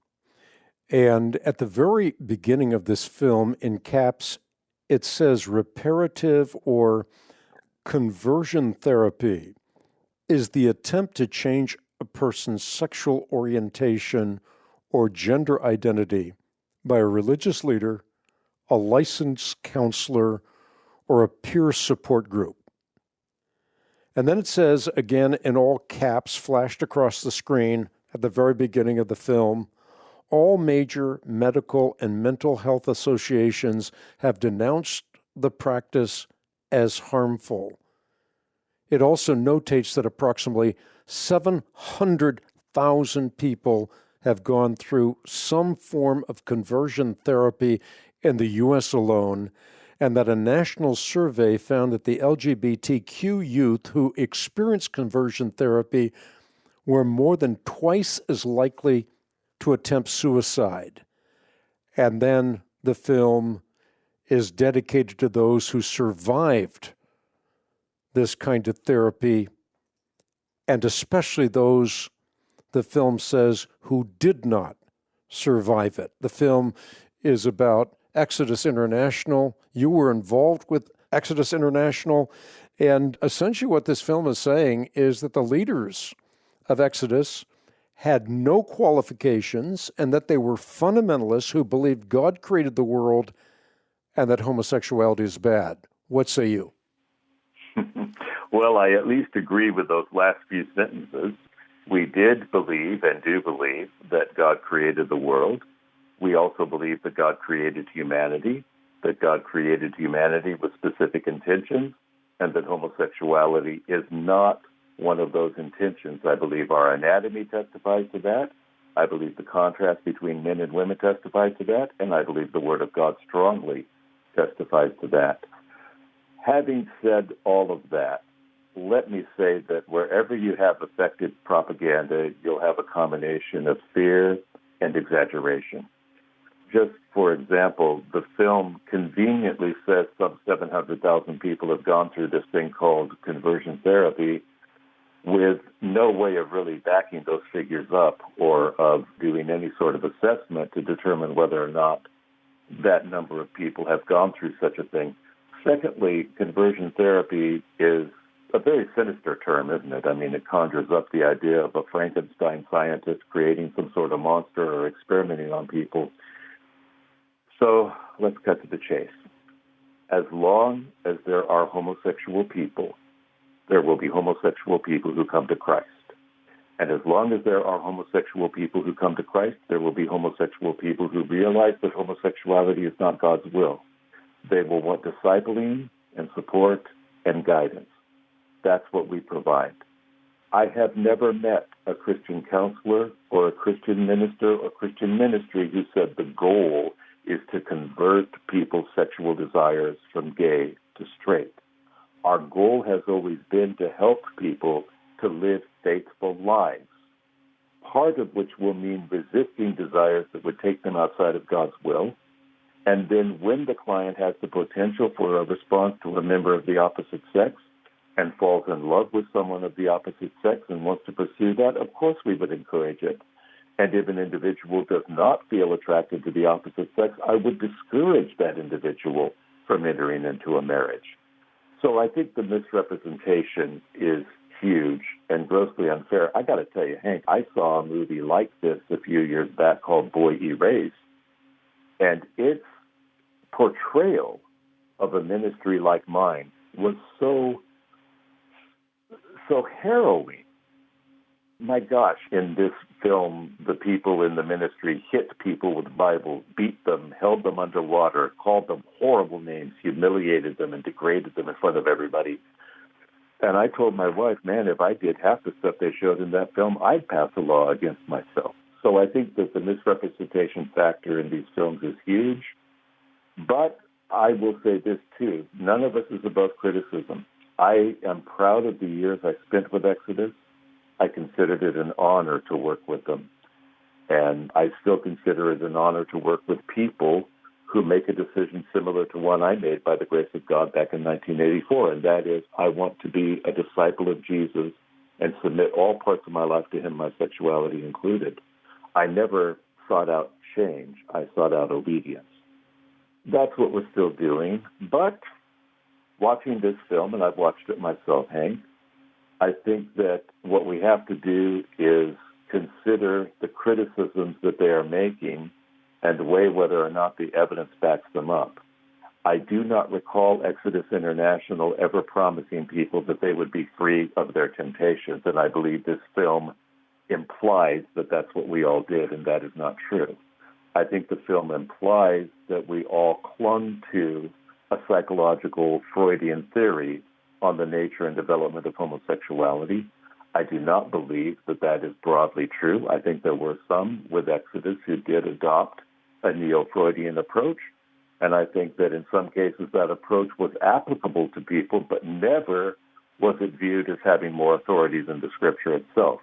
And at the very beginning of this film, in caps, it says reparative or conversion therapy is the attempt to change a person's sexual orientation or gender identity by a religious leader, a licensed counselor, or a peer support group. And then it says, again in all caps, flashed across the screen at the very beginning of the film, all major medical and mental health associations have denounced the practice as harmful. It also notates that approximately 700,000 people have gone through some form of conversion therapy in the U.S. alone, and that a national survey found that the LGBTQ youth who experienced conversion therapy were more than twice as likely to attempt suicide. And then the film is dedicated to those who survived this kind of therapy, and especially those, the film says, who did not survive it. The film is about Exodus International. You were involved with Exodus International, and essentially what this film is saying is that the leaders of Exodus had no qualifications and that they were fundamentalists who believed God created the world and that homosexuality is bad. What say you? Well, I at least agree with those last few sentences. We did believe and do believe that God created the world. We also believe that God created humanity, that God created humanity with specific intentions, and that homosexuality is not one of those intentions. I believe our anatomy testifies to that. I believe the contrast between men and women testifies to that. And I believe the Word of God strongly testifies to that. Having said all of that, let me say that wherever you have effective propaganda, you'll have a combination of fear and exaggeration. Just for example, the film conveniently says some 700,000 people have gone through this thing called conversion therapy, with no way of really backing those figures up or of doing any sort of assessment to determine whether or not that number of people have gone through such a thing. Secondly, conversion therapy is a very sinister term, isn't it? I mean, it conjures up the idea of a Frankenstein scientist creating some sort of monster or experimenting on people. So let's cut to the chase. As long as there are homosexual people, there will be homosexual people who come to Christ. And as long as there are homosexual people who come to Christ, there will be homosexual people who realize that homosexuality is not God's will. They will want discipling and support and guidance. That's what we provide. I have never met a Christian counselor or a Christian minister or Christian ministry who said the goal is to convert people's sexual desires from gay to straight. Our goal has always been to help people to live faithful lives, part of which will mean resisting desires that would take them outside of God's will. And then when the client has the potential for a response to a member of the opposite sex and falls in love with someone of the opposite sex and wants to pursue that, of course we would encourage it. And if an individual does not feel attracted to the opposite sex, I would discourage that individual from entering into a marriage. So I think the misrepresentation is huge and grossly unfair. I got to tell you, Hank, I saw a movie like this a few years back called Boy Erased, and its portrayal of a ministry like mine was so harrowing. My gosh, in this film, the people in the ministry hit people with Bibles, beat them, held them underwater, called them horrible names, humiliated them, and degraded them in front of everybody. And I told my wife, man, if I did half the stuff they showed in that film, I'd pass a law against myself. So I think that the misrepresentation factor in these films is huge. But I will say this, too. None of us is above criticism. I am proud of the years I spent with Exodus. I considered it an honor to work with them. And I still consider it an honor to work with people who make a decision similar to one I made by the grace of God back in 1984, and that is I want to be a disciple of Jesus and submit all parts of my life to him, my sexuality included. I never sought out change. I sought out obedience. That's what we're still doing. But watching this film, and I've watched it myself, Hank, I think that what we have to do is consider the criticisms that they are making and weigh whether or not the evidence backs them up. I do not recall Exodus International ever promising people that they would be free of their temptations, and I believe this film implies that that's what we all did, and that is not true. I think the film implies that we all clung to a psychological Freudian theory on the nature and development of homosexuality. I do not believe that that is broadly true. I think there were some with Exodus who did adopt a neo-Freudian approach, and I think that in some cases that approach was applicable to people, but never was it viewed as having more authority than the Scripture itself.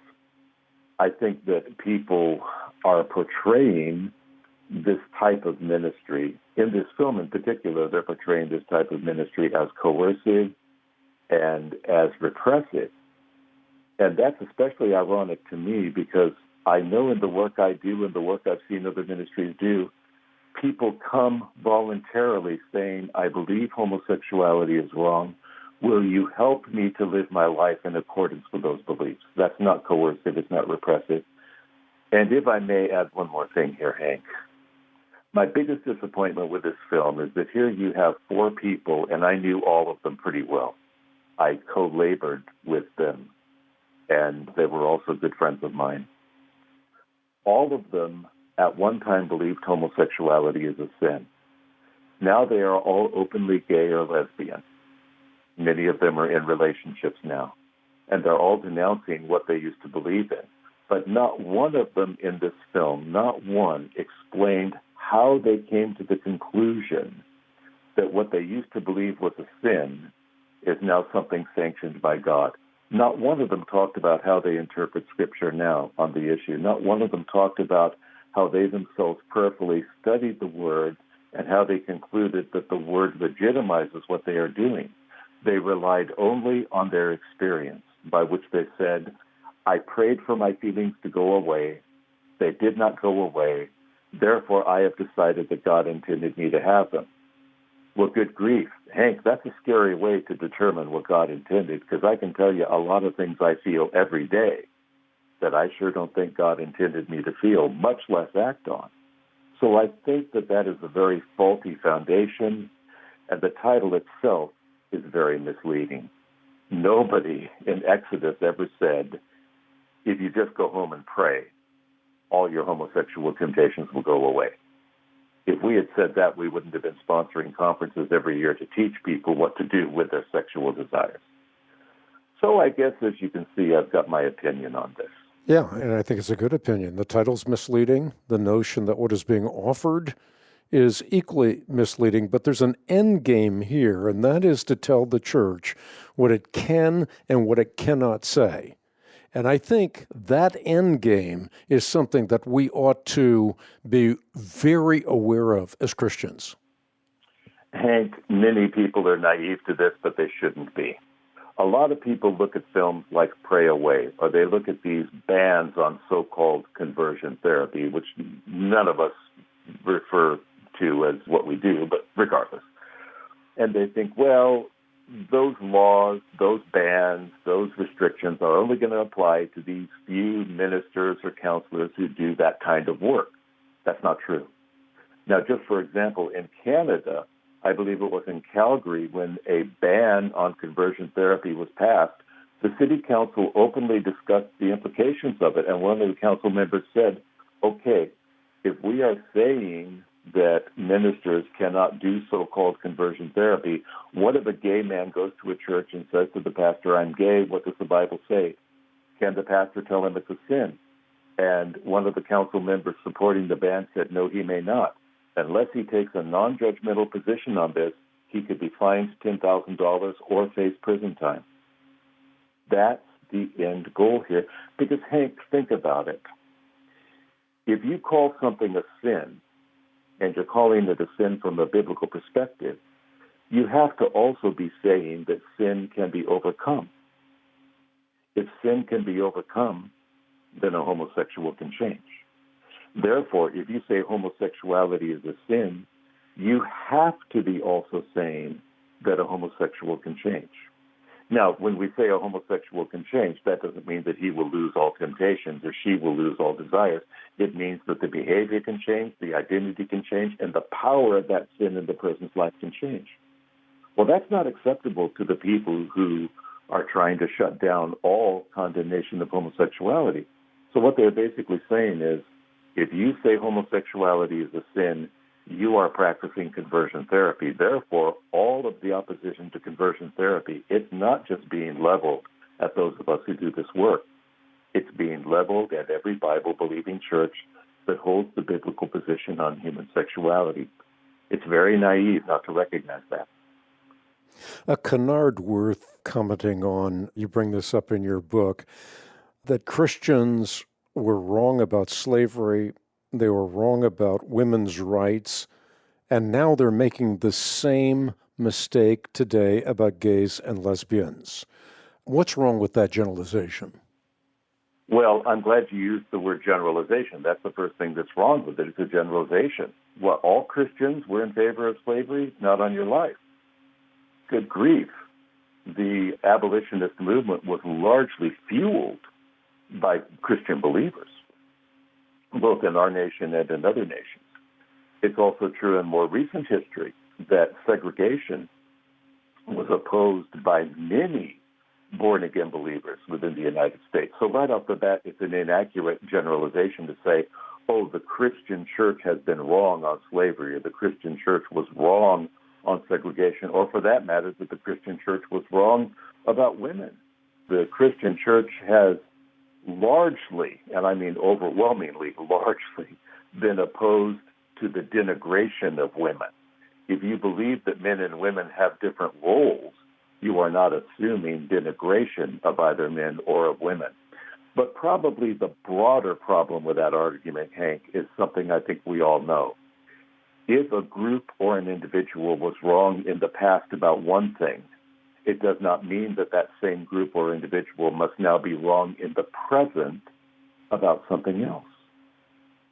I think that people are portraying this type of ministry. In this film in particular, they're portraying this type of ministry as coercive and as repressive. And that's especially ironic to me because I know in the work I do and the work I've seen other ministries do, people come voluntarily saying, I believe homosexuality is wrong. Will you help me to live my life in accordance with those beliefs? That's not coercive. It's not repressive. And if I may add one more thing here, Hank, my biggest disappointment with this film is that here you have four people, and I knew all of them pretty well. I co-labored with them, and they were also good friends of mine. All of them at one time believed homosexuality is a sin. Now they are all openly gay or lesbian. Many of them are in relationships now, and they're all denouncing what they used to believe in. But not one of them in this film, not one, explained how they came to the conclusion that what they used to believe was a sin is now something sanctioned by God. Not one of them talked about how they interpret Scripture now on the issue. Not one of them talked about how they themselves prayerfully studied the Word and how they concluded that the Word legitimizes what they are doing. They relied only on their experience, by which they said, I prayed for my feelings to go away. They did not go away. Therefore, I have decided that God intended me to have them. Well, good grief. Hank, that's a scary way to determine what God intended, because I can tell you a lot of things I feel every day that I sure don't think God intended me to feel, much less act on. So I think that that is a very faulty foundation, and the title itself is very misleading. Nobody in Exodus ever said, if you just go home and pray, all your homosexual temptations will go away. If we had said that, we wouldn't have been sponsoring conferences every year to teach people what to do with their sexual desires. So I guess, as you can see, I've got my opinion on this. Yeah, and I think it's a good opinion. The title's misleading. The notion that what is being offered is equally misleading, but there's an end game here, and that is to tell the church what it can and what it cannot say. And I think that end game is something that we ought to be very aware of as Christians. Hank, many people are naive to this, but they shouldn't be. A lot of people look at films like Pray Away, or they look at these bans on so-called conversion therapy, which none of us refer to as what we do, but regardless. And they think, well, those laws, those bans, those restrictions are only going to apply to these few ministers or counselors who do that kind of work. That's not true. Now, just for example, in Canada, I believe it was in Calgary, when a ban on conversion therapy was passed, the city council openly discussed the implications of it, and one of the council members said, okay, if we are saying that ministers cannot do so-called conversion therapy, what if a gay man goes to a church and says to the pastor, I'm gay, what does the Bible say? Can the pastor tell him it's a sin? And one of the council members supporting the ban said, no, he may not. Unless he takes a non-judgmental position on this, he could be fined $10,000 or face prison time. That's the end goal here. Because, Hank, think about it. If you call something a sin, and you're calling it a sin from a biblical perspective, you have to also be saying that sin can be overcome. If sin can be overcome, then a homosexual can change. Therefore, if you say homosexuality is a sin, you have to be also saying that a homosexual can change. Now, when we say a homosexual can change, that doesn't mean that he will lose all temptations or she will lose all desires. It means that the behavior can change, the identity can change, and the power of that sin in the person's life can change. Well, that's not acceptable to the people who are trying to shut down all condemnation of homosexuality. So what they're basically saying is, if you say homosexuality is a sin, you are practicing conversion therapy. Therefore, all of the opposition to conversion therapy, it's not just being leveled at those of us who do this work. It's being leveled at every Bible-believing church that holds the biblical position on human sexuality. It's very naive not to recognize that. A canard worth commenting on, you bring this up in your book, that Christians were wrong about slavery, they were wrong about women's rights, and now they're making the same mistake today about gays and lesbians. What's wrong with that generalization? Well, I'm glad you used the word generalization. That's the first thing that's wrong with it. It's a generalization. What, all Christians were in favor of slavery? Not on your life. Good grief. The abolitionist movement was largely fueled by Christian believers, both in our nation and in other nations. It's also true in more recent history that segregation was opposed by many born-again believers within the United States. So right off the bat, it's an inaccurate generalization to say, oh, the Christian church has been wrong on slavery, or the Christian church was wrong on segregation, or for that matter, that the Christian church was wrong about women. The Christian church has largely, and I mean overwhelmingly largely, been opposed to the denigration of women. If you believe that men and women have different roles, you are not assuming denigration of either men or of women. But probably the broader problem with that argument, Hank, is something I think we all know. If a group or an individual was wrong in the past about one thing, it does not mean that that same group or individual must now be wrong in the present about something else.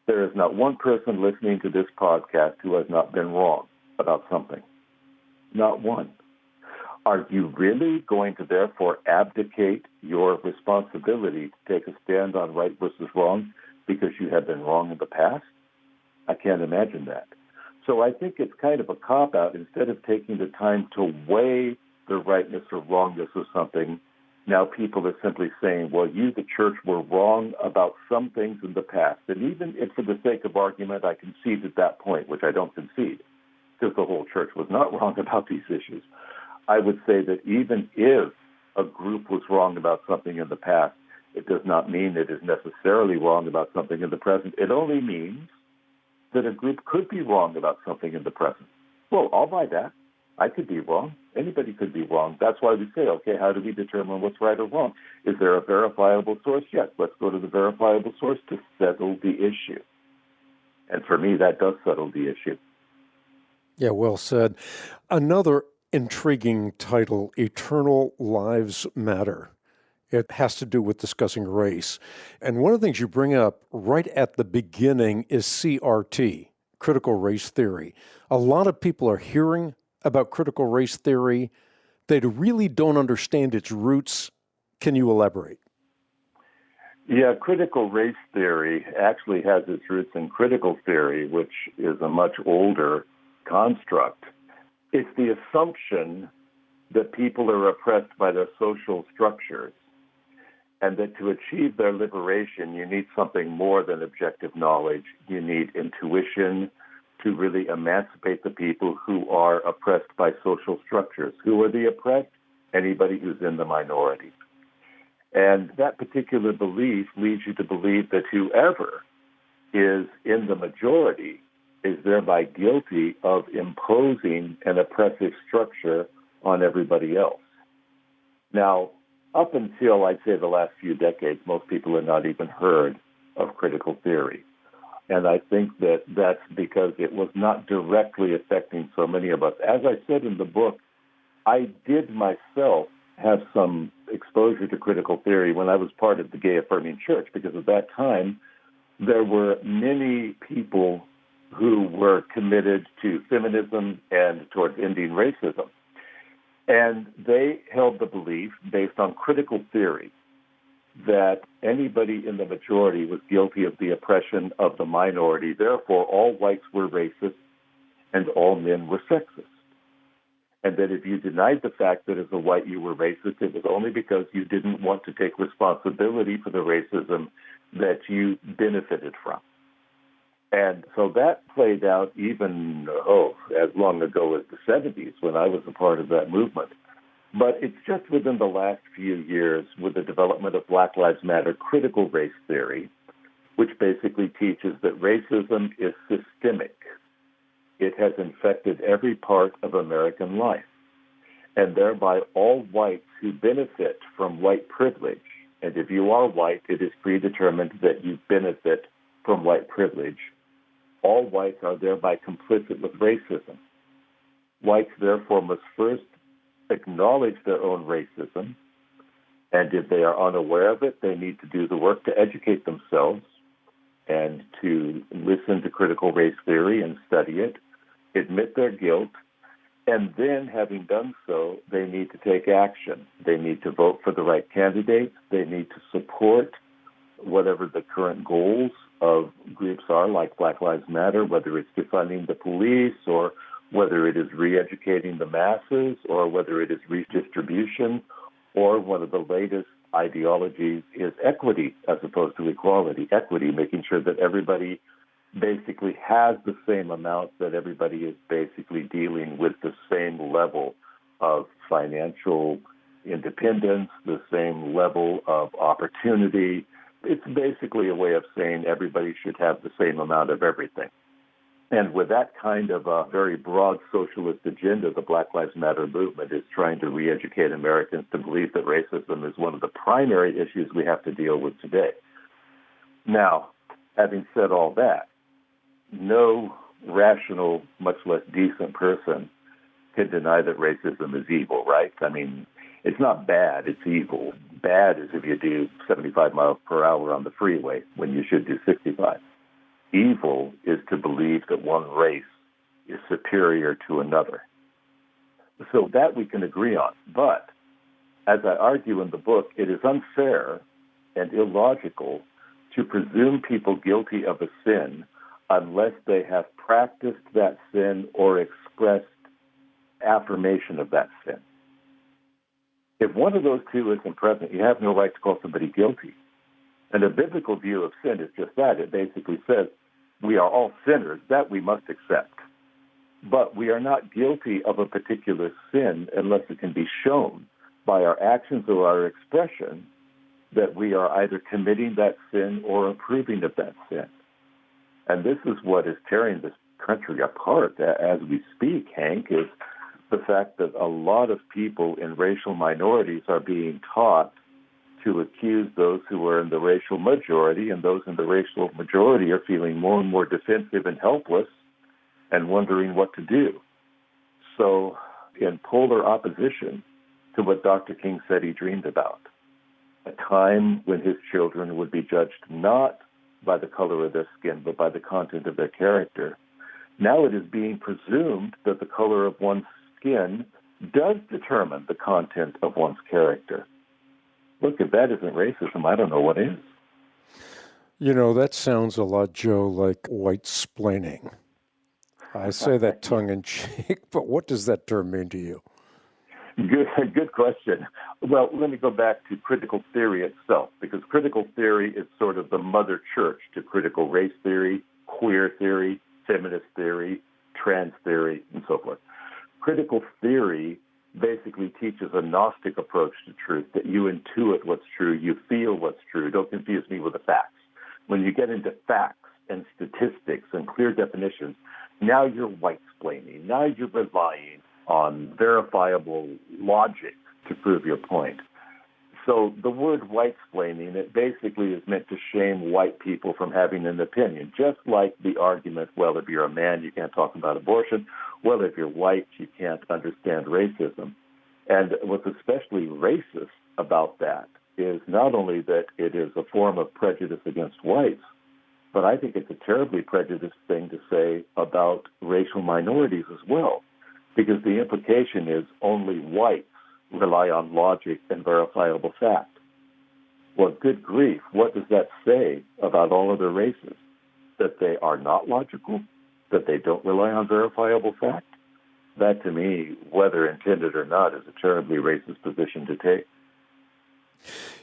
There is not one person listening to this podcast who has not been wrong about something. Not one. Are you really going to therefore abdicate your responsibility to take a stand on right versus wrong because you have been wrong in the past? I can't imagine that. So I think it's kind of a cop-out. Instead of taking the time to weigh the rightness or wrongness of something, now people are simply saying, well, you, the church, were wrong about some things in the past. And even if for the sake of argument I concede at that point, which I don't concede, because the whole church was not wrong about these issues, I would say that even if a group was wrong about something in the past, it does not mean it is necessarily wrong about something in the present. It only means that a group could be wrong about something in the present. Well, I'll buy that. I could be wrong. Anybody could be wrong. That's why we say, okay, how do we determine what's right or wrong? Is there a verifiable source? Yes, let's go to the verifiable source to settle the issue. And for me, that does settle the issue. Yeah, well said. Another intriguing title, Eternal Lives Matter. It has to do with discussing race. And one of the things you bring up right at the beginning is CRT, critical race theory. A lot of people are hearing about critical race theory. They really don't understand its roots. Can you elaborate? Yeah, critical race theory actually has its roots in critical theory, which is a much older construct. It's the assumption that people are oppressed by their social structures, and that to achieve their liberation, you need something more than objective knowledge. You need intuition to really emancipate the people who are oppressed by social structures. Who are the oppressed? Anybody who's in the minority. And that particular belief leads you to believe that whoever is in the majority is thereby guilty of imposing an oppressive structure on everybody else. Now, up until, I'd say, the last few decades, most people had not even heard of critical theory. And I think that that's because it was not directly affecting so many of us. As I said in the book, I did myself have some exposure to critical theory when I was part of the gay affirming church, because at that time, there were many people who were committed to feminism and towards ending racism. And they held the belief, based on critical theory, that anybody in the majority was guilty of the oppression of the minority. Therefore, all whites were racist and all men were sexist. And that if you denied the fact that as a white you were racist, it was only because you didn't want to take responsibility for the racism that you benefited from. And so that played out even, as long ago as the 70s when I was a part of that movement. But it's just within the last few years with the development of Black Lives Matter critical race theory, which basically teaches that racism is systemic. It has infected every part of American life. And thereby all whites who benefit from white privilege, and if you are white, it is predetermined that you benefit from white privilege, all whites are thereby complicit with racism. Whites, therefore, must first acknowledge their own racism, and if they are unaware of it, they need to do the work to educate themselves and to listen to critical race theory and study it, admit their guilt, and then, having done so, they need to take action. They need to vote for the right candidates. They need to support whatever the current goals of groups are, like Black Lives Matter, whether it's defunding the police or whether it is re-educating the masses or whether it is redistribution, or one of the latest ideologies is equity as opposed to equality. Equity, making sure that everybody basically has the same amount, that everybody is basically dealing with the same level of financial independence, the same level of opportunity. It's basically a way of saying everybody should have the same amount of everything. And with that kind of a very broad socialist agenda, the Black Lives Matter movement is trying to re-educate Americans to believe that racism is one of the primary issues we have to deal with today. Now, having said all that, no rational, much less decent person can deny that racism is evil, right? I mean, it's not bad, it's evil. Bad is if you do 75 miles per hour on the freeway when you should do 65. Evil is to believe that one race is superior to another. So that we can agree on. But, as I argue in the book, it is unfair and illogical to presume people guilty of a sin unless they have practiced that sin or expressed affirmation of that sin. If one of those two isn't present, you have no right to call somebody guilty. And a biblical view of sin is just that. It basically says we are all sinners, that we must accept. But we are not guilty of a particular sin unless it can be shown by our actions or our expression that we are either committing that sin or approving of that sin. And this is what is tearing this country apart as we speak, Hank, is the fact that a lot of people in racial minorities are being taught to accuse those who are in the racial majority, and those in the racial majority are feeling more and more defensive and helpless and wondering what to do. So, in polar opposition to what Dr. King said he dreamed about, a time when his children would be judged not by the color of their skin, but by the content of their character. Now it is being presumed that the color of one's skin does determine the content of one's character. Look, if that isn't racism, I don't know what is. You know, that sounds a lot, Joe, like white-splaining. I say that tongue-in-cheek, but what does that term mean to you? Good question. Well, let me go back to critical theory itself, because critical theory is sort of the mother church to critical race theory, queer theory, feminist theory, trans theory, and so forth. Critical theory basically teaches a Gnostic approach to truth, that you intuit what's true, you feel what's true. Don't confuse me with the facts. When you get into facts and statistics and clear definitions, now you're white-splaining. Now you're relying on verifiable logic to prove your point. So the word white-splaining, it basically is meant to shame white people from having an opinion, just like the argument, well, if you're a man, you can't talk about abortion. Well, if you're white, you can't understand racism. And what's especially racist about that is not only that it is a form of prejudice against whites, but I think it's a terribly prejudiced thing to say about racial minorities as well, because the implication is only whites rely on logic and verifiable fact. Well, good grief, what does that say about all other races? That they are not logical? That they don't rely on verifiable fact? That, to me, whether intended or not, is a terribly racist position to take.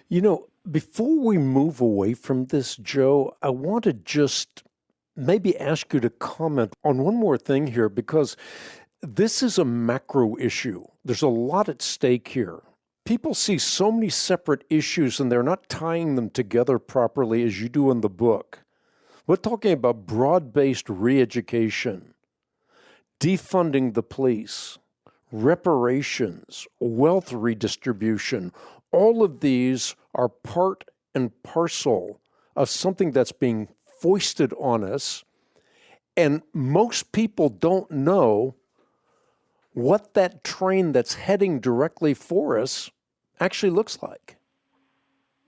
You know, before we move away from this, Joe, I want to just maybe ask you to comment on one more thing here, because this is a macro issue. There's a lot at stake here. People see so many separate issues and they're not tying them together properly as you do in the book. We're talking about broad-based re-education, defunding the police, reparations, wealth redistribution. All of these are part and parcel of something that's being foisted on us, and most people don't know what that train that's heading directly for us actually looks like.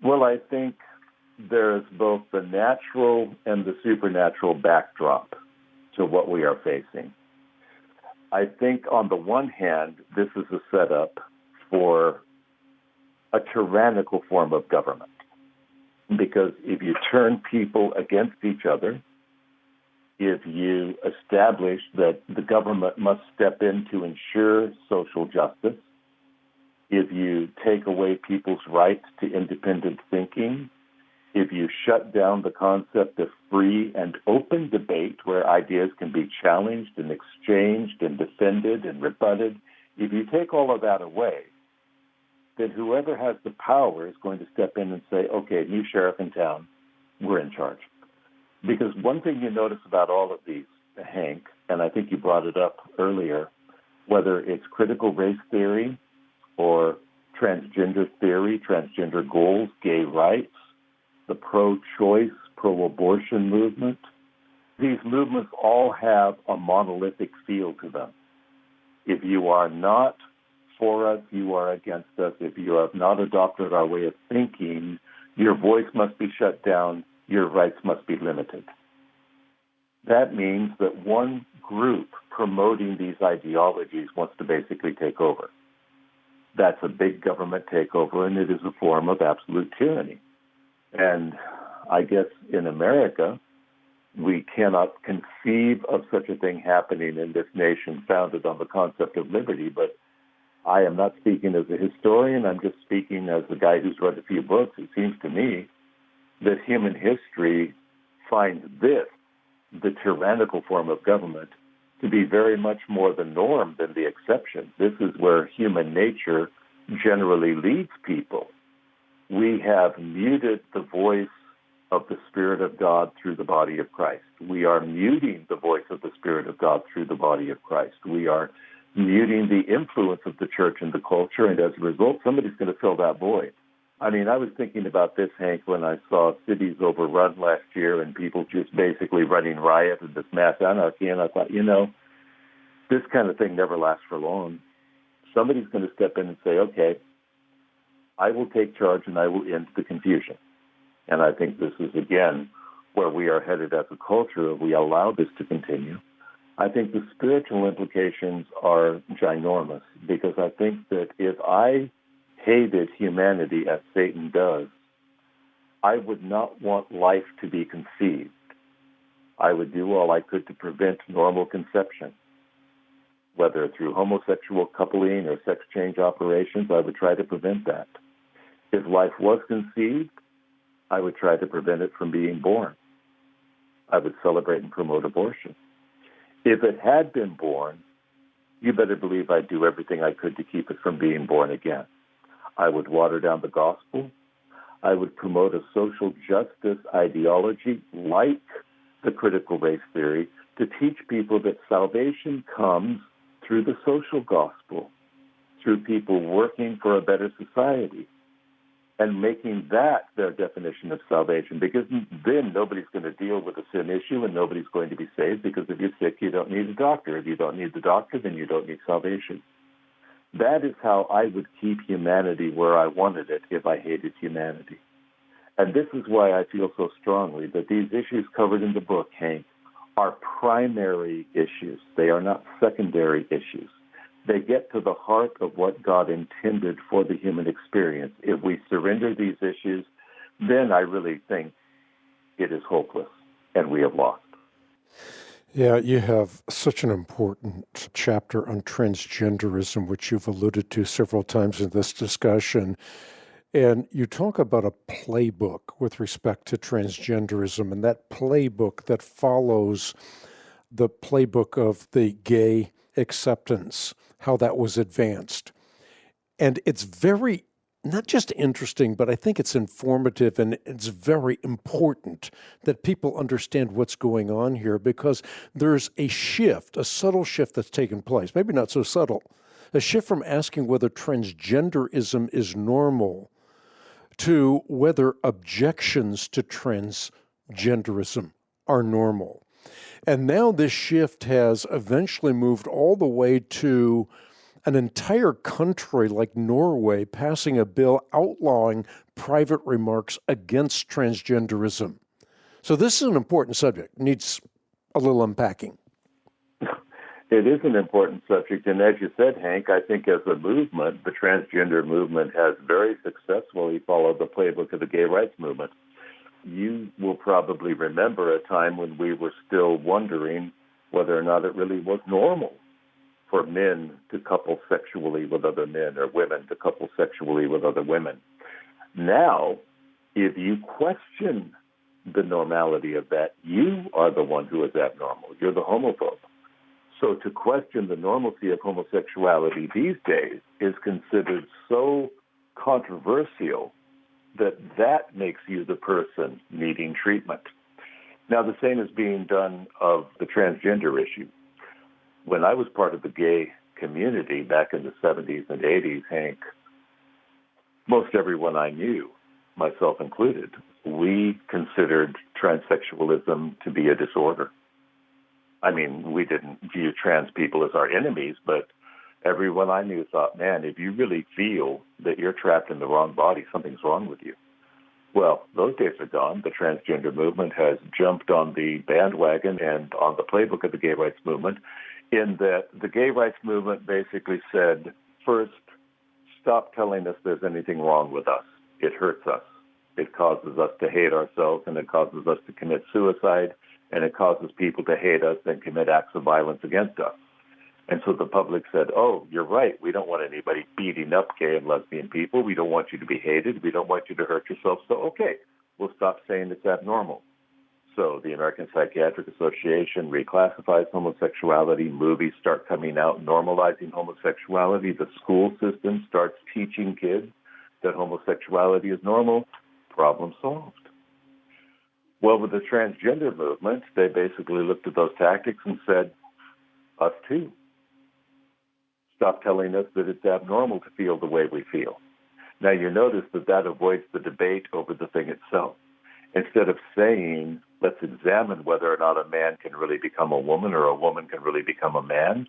Well, I think there's both the natural and the supernatural backdrop to what we are facing. I think on the one hand, this is a setup for a tyrannical form of government. Because if you turn people against each other, if you establish that the government must step in to ensure social justice, if you take away people's rights to independent thinking, if you shut down the concept of free and open debate where ideas can be challenged and exchanged and defended and rebutted, if you take all of that away, then whoever has the power is going to step in and say, okay, new sheriff in town, we're in charge. Because one thing you notice about all of these, Hank, and I think you brought it up earlier, whether it's critical race theory or transgender theory, transgender goals, gay rights, the pro-choice, pro-abortion movement, these movements all have a monolithic feel to them. If you are not for us, you are against us. If you have not adopted our way of thinking, your voice must be shut down, your rights must be limited. That means that one group promoting these ideologies wants to basically take over. That's a big government takeover, and it is a form of absolute tyranny. And I guess in America, We cannot conceive of such a thing happening in this nation founded on the concept of liberty. But I am not speaking as a historian. I'm just speaking as a guy who's read a few books. It seems to me that human history finds this, the tyrannical form of government, to be very much more the norm than the exception. This is where human nature generally leads people. We have muted the voice of the Spirit of God through the body of Christ. We are muting the voice of the Spirit of God through the body of Christ. We are muting the influence of the church in the culture, and as a result, somebody's going to fill that void. I mean, I was thinking about this, Hank, when I saw cities overrun last year and people just basically running riot and this mass anarchy, and I thought, this kind of thing never lasts for long. Somebody's going to step in and say, okay, I will take charge and I will end the confusion. And I think this is, again, where we are headed as a culture if we allow this to continue. I think the spiritual implications are ginormous, because I think that if I hated humanity as Satan does, I would not want life to be conceived. I would do all I could to prevent normal conception. Whether through homosexual coupling or sex change operations, I would try to prevent that. If life was conceived, I would try to prevent it from being born. I would celebrate and promote abortion. If it had been born, you better believe I'd do everything I could to keep it from being born again. I would water down the gospel. I would promote a social justice ideology like the critical race theory to teach people that salvation comes through the social gospel, through people working for a better society, and making that their definition of salvation, because then nobody's going to deal with a sin issue and nobody's going to be saved, because if you're sick, you don't need a doctor. If you don't need the doctor, then you don't need salvation. That is how I would keep humanity where I wanted it if I hated humanity. And this is why I feel so strongly that these issues covered in the book, Hank, are primary issues. They are not secondary issues. They get to the heart of what God intended for the human experience. If we surrender these issues, then I really think it is hopeless and we have lost. Yeah, you have such an important chapter on transgenderism, which you've alluded to several times in this discussion. And you talk about a playbook with respect to transgenderism, and that playbook that follows the playbook of the gay acceptance, how that was advanced. And it's very, not just interesting, but I think it's informative, and it's very important that people understand what's going on here, because there's a shift, a subtle shift that's taken place, maybe not so subtle, a shift from asking whether transgenderism is normal to whether objections to transgenderism are normal. And now this shift has eventually moved all the way to an entire country like Norway passing a bill outlawing private remarks against transgenderism. So this is an important subject, needs a little unpacking. It is an important subject, and as you said, Hank, I think as a movement, the transgender movement has very successfully followed the playbook of the gay rights movement. You will probably remember a time when we were still wondering whether or not it really was normal for men to couple sexually with other men or women to couple sexually with other women. Now, if you question the normality of that, you are the one who is abnormal. You're the homophobe. So to question the normalcy of homosexuality these days is considered so controversial that makes you the person needing treatment. Now, the same is being done of the transgender issue. When I was part of the gay community back in the 70s and 80s, Hank, most everyone I knew, myself included, we considered transsexualism to be a disorder. I mean, we didn't view trans people as our enemies, but everyone I knew thought, man, if you really feel that you're trapped in the wrong body, something's wrong with you. Well, those days are gone. The transgender movement has jumped on the bandwagon and on the playbook of the gay rights movement, in that the gay rights movement basically said, first, stop telling us there's anything wrong with us. It hurts us. It causes us to hate ourselves, and it causes us to commit suicide, and it causes people to hate us and commit acts of violence against us. And so the public said, oh, you're right. We don't want anybody beating up gay and lesbian people. We don't want you to be hated. We don't want you to hurt yourself. So, okay, we'll stop saying it's abnormal. So the American Psychiatric Association reclassifies homosexuality. Movies start coming out normalizing homosexuality. The school system starts teaching kids that homosexuality is normal. Problem solved. Well, with the transgender movement, they basically looked at those tactics and said, us too. Stop telling us that it's abnormal to feel the way we feel. Now, you notice that avoids the debate over the thing itself. Instead of saying, let's examine whether or not a man can really become a woman or a woman can really become a man,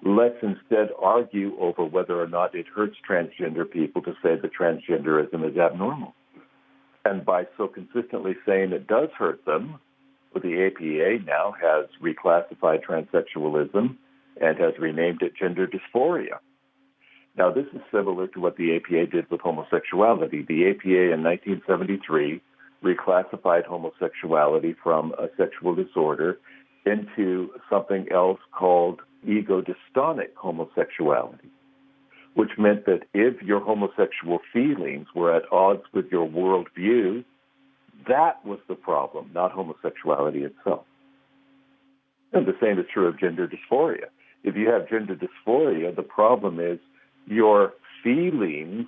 let's instead argue over whether or not it hurts transgender people to say that transgenderism is abnormal. And by so consistently saying it does hurt them, the APA now has reclassified transsexualism and has renamed it gender dysphoria. Now, this is similar to what the APA did with homosexuality. The APA in 1973 reclassified homosexuality from a sexual disorder into something else called ego-dystonic homosexuality, which meant that if your homosexual feelings were at odds with your worldview, that was the problem, not homosexuality itself. And the same is true of gender dysphoria. If you have gender dysphoria, the problem is your feelings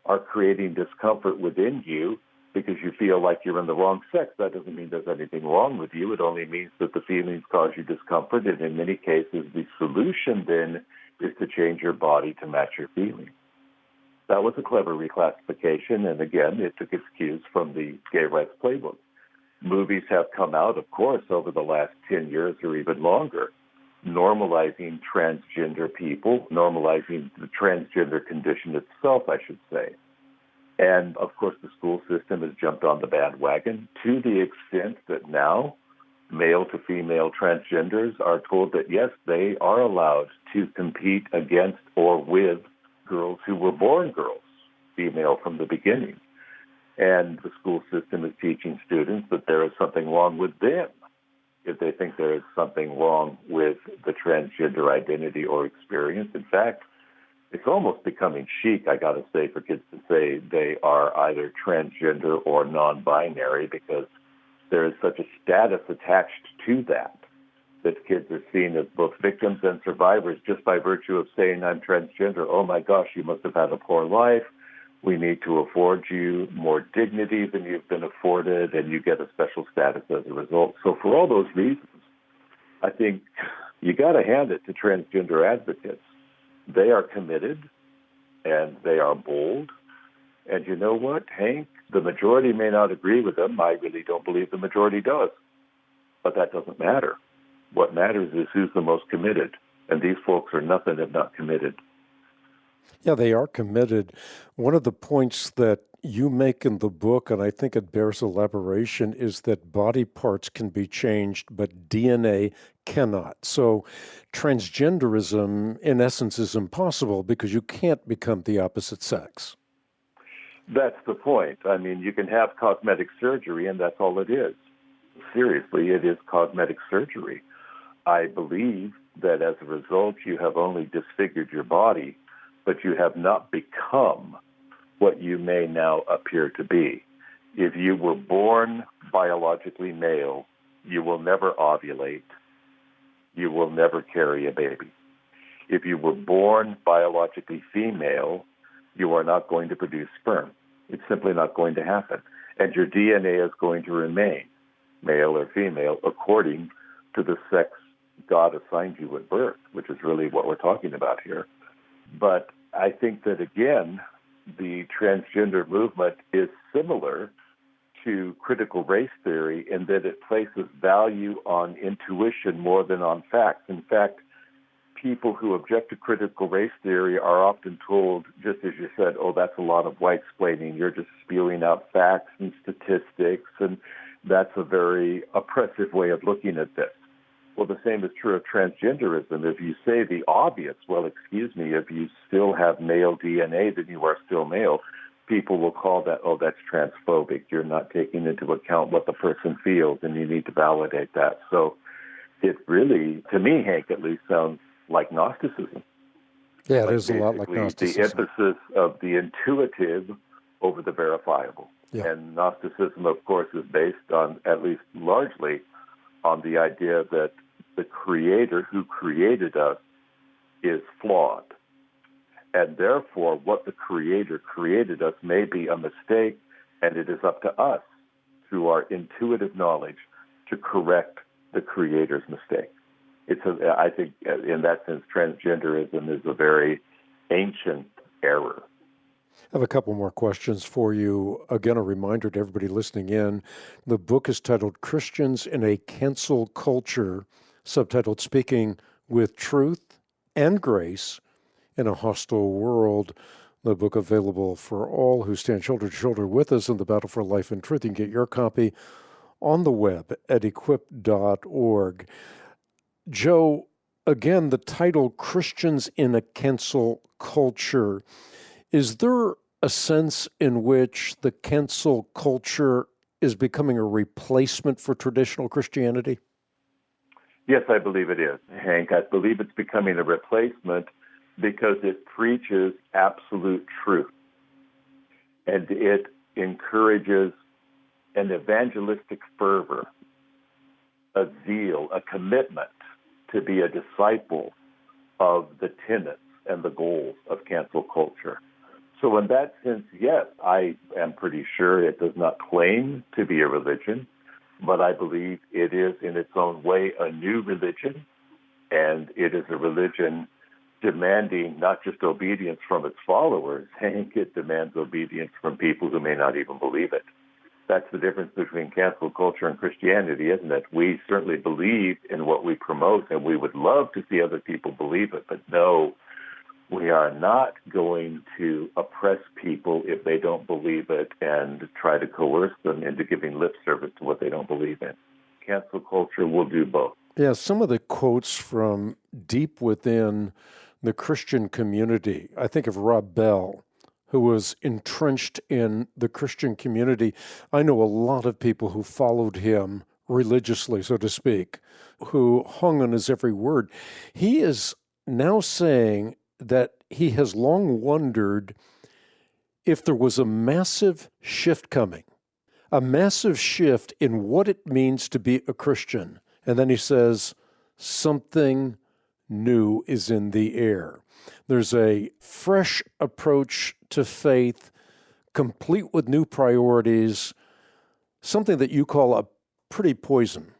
are creating discomfort within you because you feel like you're in the wrong sex. That doesn't mean there's anything wrong with you. It only means that the feelings cause you discomfort, and in many cases, the solution then is to change your body to match your feelings. That was a clever reclassification, and again, it took its cues from the gay rights playbook. Movies have come out, of course, over the last 10 years or even longer, normalizing transgender people, normalizing the transgender condition itself, I should say. And, of course, the school system has jumped on the bandwagon to the extent that now male to female transgenders are told that, yes, they are allowed to compete against or with girls who were born girls, female from the beginning. And the school system is teaching students that there is something wrong with them if they think there is something wrong with the transgender identity or experience. In fact, it's almost becoming chic, I got to say, for kids to say they are either transgender or non-binary because there is such a status attached to that kids are seen as both victims and survivors just by virtue of saying, I'm transgender. Oh, my gosh, you must have had a poor life. We need to afford you more dignity than you've been afforded, and you get a special status as a result. So for all those reasons, I think you got to hand it to transgender advocates. They are committed, and they are bold. And you know what, Hank? The majority may not agree with them. I really don't believe the majority does. But that doesn't matter. What matters is who's the most committed. And these folks are nothing if not committed. Yeah, they are committed. One of the points that you make in the book, and I think it bears elaboration, is that body parts can be changed, but DNA cannot. So transgenderism, in essence, is impossible because you can't become the opposite sex. That's the point. I mean, you can have cosmetic surgery, and that's all it is. Seriously, it is cosmetic surgery. I believe that as a result, you have only disfigured your body, but you have not become what you may now appear to be. If you were born biologically male, you will never ovulate. You will never carry a baby. If you were born biologically female, you are not going to produce sperm. It's simply not going to happen. And your DNA is going to remain male or female according to the sex God assigned you at birth, which is really what we're talking about here. But I think that, again, the transgender movement is similar to critical race theory in that it places value on intuition more than on facts. In fact, people who object to critical race theory are often told, just as you said, oh, that's a lot of white-splaining. You're just spewing out facts and statistics, and that's a very oppressive way of looking at this. Well, the same is true of transgenderism. If you say the obvious, well, excuse me, if you still have male DNA, then you are still male. people will call that, oh, that's transphobic. You're not taking into account what the person feels, and you need to validate that. So it really, to me, Hank, at least, sounds like Gnosticism. Yeah, it like is a lot like Gnosticism. The emphasis of the intuitive over the verifiable. Yeah. And Gnosticism, of course, is based on, at least largely, on the idea that the Creator who created us is flawed. And therefore, what the Creator created us may be a mistake, and it is up to us, through our intuitive knowledge, to correct the Creator's mistake. I think, in that sense, transgenderism is a very ancient error. I have a couple more questions for you. Again, a reminder to everybody listening in. The book is titled Christians in a Cancel Culture, subtitled Speaking with Truth and Grace in a Hostile World. The book available for all who stand shoulder to shoulder with us in the battle for life and truth. You can get your copy on the web at equip.org. Joe, again, the title, Christians in a Cancel Culture. Is there a sense in which the cancel culture is becoming a replacement for traditional Christianity? Yes, I believe it is, Hank. I believe it's becoming a replacement because it preaches absolute truth. And it encourages an evangelistic fervor, a zeal, a commitment to be a disciple of the tenets and the goals of cancel culture. So in that sense, yes, I am pretty sure it does not claim to be a religion, but I believe it is in its own way a new religion, and it is a religion demanding not just obedience from its followers, Hank, it demands obedience from people who may not even believe it. That's the difference between cancel culture and Christianity, isn't it? We certainly believe in what we promote, and we would love to see other people believe it, but no, we are not going to oppress people if they don't believe it and try to coerce them into giving lip service to what they don't believe in. Cancel culture will do both. Yeah, some of the quotes from deep within the Christian community, I think of Rob Bell, who was entrenched in the Christian community. I know a lot of people who followed him religiously, so to speak, who hung on his every word. He is now saying that he has long wondered if there was a massive shift coming, a massive shift in what it means to be a Christian. And then he says, something new is in the air. There's a fresh approach to faith, complete with new priorities, something that you call a pretty poison.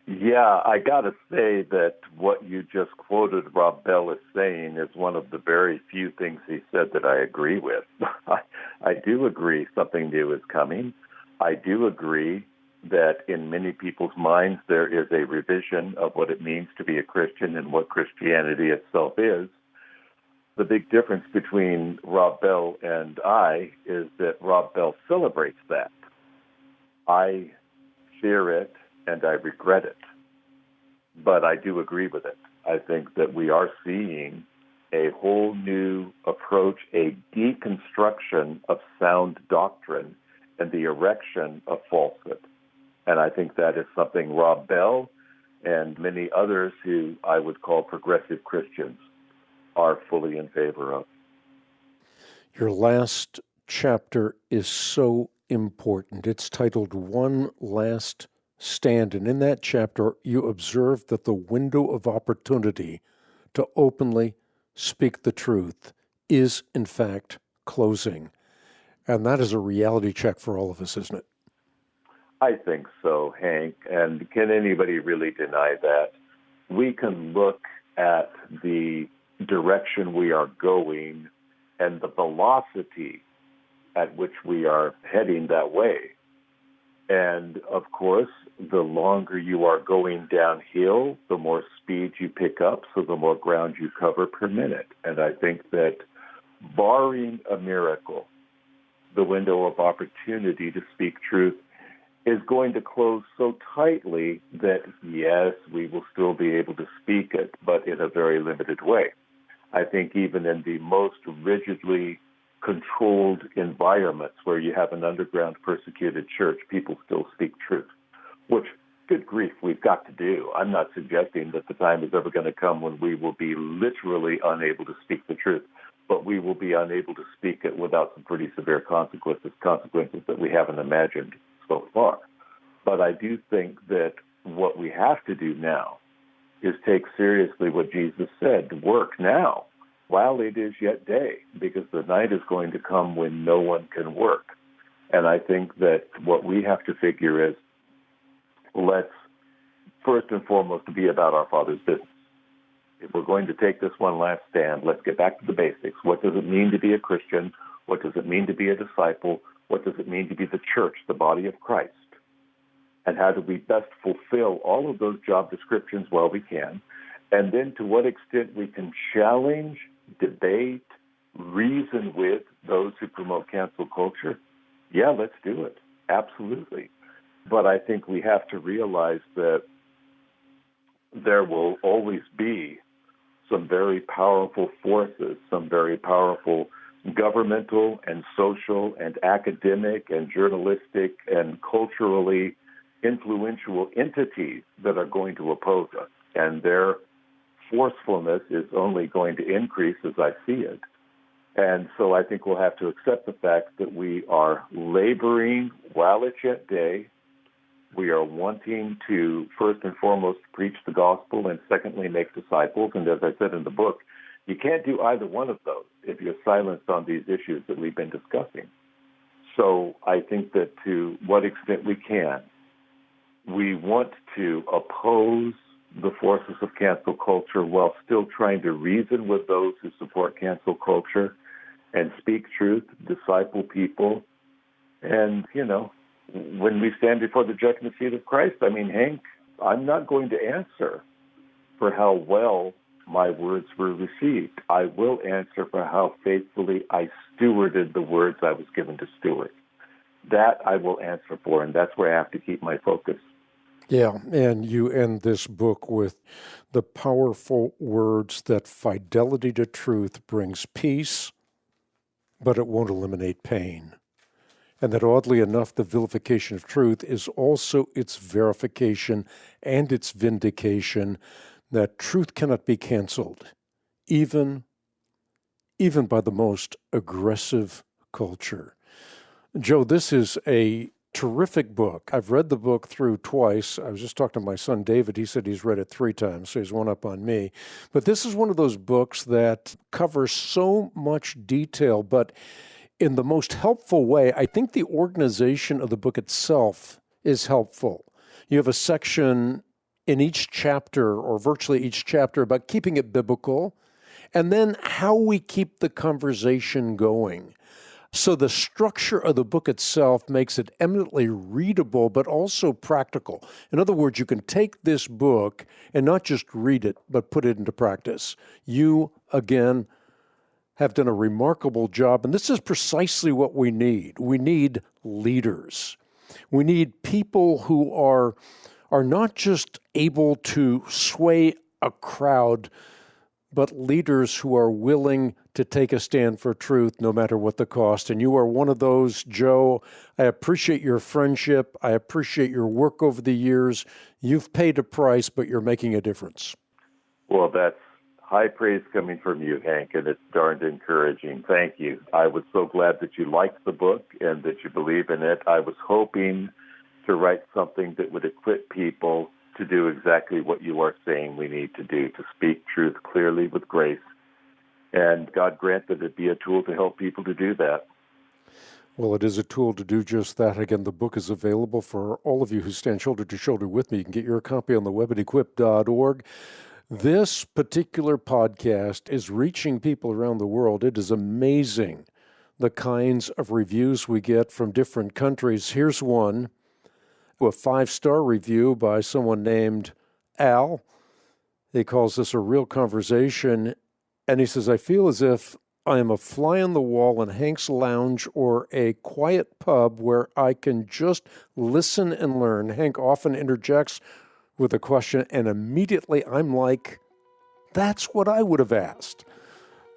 Yeah, I got to say that what you just quoted Rob Bell as saying is one of the very few things he said that I agree with. I do agree something new is coming. I do agree that in many people's minds there is a revision of what it means to be a Christian and what Christianity itself is. The big difference between Rob Bell and I is that Rob Bell celebrates that. I fear it and I regret it, but I do agree with it. I think that we are seeing a whole new approach, a deconstruction of sound doctrine and the erection of falsehood. And I think that is something Rob Bell and many others who I would call progressive Christians are fully in favor of. Your last chapter is so important. It's titled One Last Stand. And in that chapter, you observe that the window of opportunity to openly speak the truth is, in fact, closing. And that is a reality check for all of us, isn't it? I think so, Hank. And can anybody really deny that? We can look at the direction we are going and the velocity at which we are heading that way. And, of course, the longer you are going downhill, the more speed you pick up, so the more ground you cover per minute. And I think that barring a miracle, the window of opportunity to speak truth is going to close so tightly that, yes, we will still be able to speak it, but in a very limited way. I think even in the most rigidly controlled environments where you have an underground persecuted church, people still speak truth, which, good grief, we've got to do. I'm not suggesting that the time is ever going to come when we will be literally unable to speak the truth, but we will be unable to speak it without some pretty severe consequences that we haven't imagined so far. But I do think that what we have to do now is take seriously what Jesus said, work now while it is yet day, because the night is going to come when no one can work. And I think that what we have to figure is, let's first and foremost be about our Father's business. If we're going to take this one last stand, let's get back to the basics. What does it mean to be a Christian? What does it mean to be a disciple? What does it mean to be the church, the body of Christ? And how do we best fulfill all of those job descriptions while we can? And then to what extent we can challenge, debate, reason with those who promote cancel culture? Yeah, let's do it. Absolutely. But I think we have to realize that there will always be some very powerful forces, some very powerful governmental and social and academic and journalistic and culturally influential entities that are going to oppose us. And their forcefulness is only going to increase as I see it. And so I think we'll have to accept the fact that we are laboring while it's yet day. We are wanting to, first and foremost, preach the gospel, and secondly, make disciples. And as I said in the book, you can't do either one of those if you're silenced on these issues that we've been discussing. So I think that to what extent we can, we want to oppose the forces of cancel culture while still trying to reason with those who support cancel culture and speak truth, disciple people. And, when we stand before the judgment seat of Christ, Hank, I'm not going to answer for how well my words were received. I will answer for how faithfully I stewarded the words I was given to steward. That I will answer for, and that's where I have to keep my focus. Yeah, and you end this book with the powerful words that fidelity to truth brings peace, but it won't eliminate pain. And that oddly enough, the vilification of truth is also its verification and its vindication, that truth cannot be canceled, even by the most aggressive culture. Joe, this is a terrific book. I've read the book through twice. I was just talking to my son, David. He said he's read it 3 times, so he's one up on me. But this is one of those books that covers so much detail, but in the most helpful way. I think the organization of the book itself is helpful. You have a section in each chapter, or virtually each chapter, about keeping it biblical, and then how we keep the conversation going. So the structure of the book itself makes it eminently readable, but also practical. In other words, you can take this book and not just read it, but put it into practice. You, again, have done a remarkable job, and this is precisely what we need. We need leaders. We need people who are not just able to sway a crowd, but leaders who are willing to take a stand for truth no matter what the cost. And you are one of those, Joe. I appreciate your friendship. I appreciate your work over the years. You've paid a price, but you're making a difference. Well, that's high praise coming from you, Hank, and it's darned encouraging. Thank you. I was so glad that you liked the book and that you believe in it. I was hoping to write something that would equip people to do exactly what you are saying we need to do, to speak truth clearly with grace. And God grant that it be a tool to help people to do that. Well, it is a tool to do just that. Again, the book is available for all of you who stand shoulder to shoulder with me. You can get your copy on the web at equip.org. This particular podcast is reaching people around the world. It is amazing the kinds of reviews we get from different countries. Here's one, a 5-star review by someone named Al. He calls this a real conversation, and he says, I feel as if I am a fly on the wall in Hank's lounge or a quiet pub where I can just listen and learn. Hank often interjects with a question, and immediately I'm like, that's what I would have asked.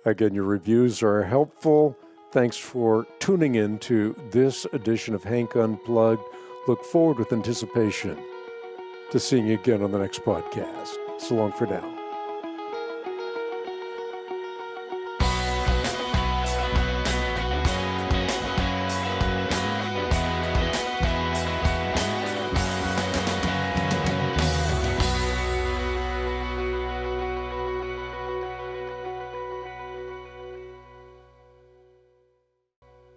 Again, your reviews are helpful. Thanks for tuning in to this edition of Hank Unplugged. Look forward with anticipation to seeing you again on the next podcast. So long for now.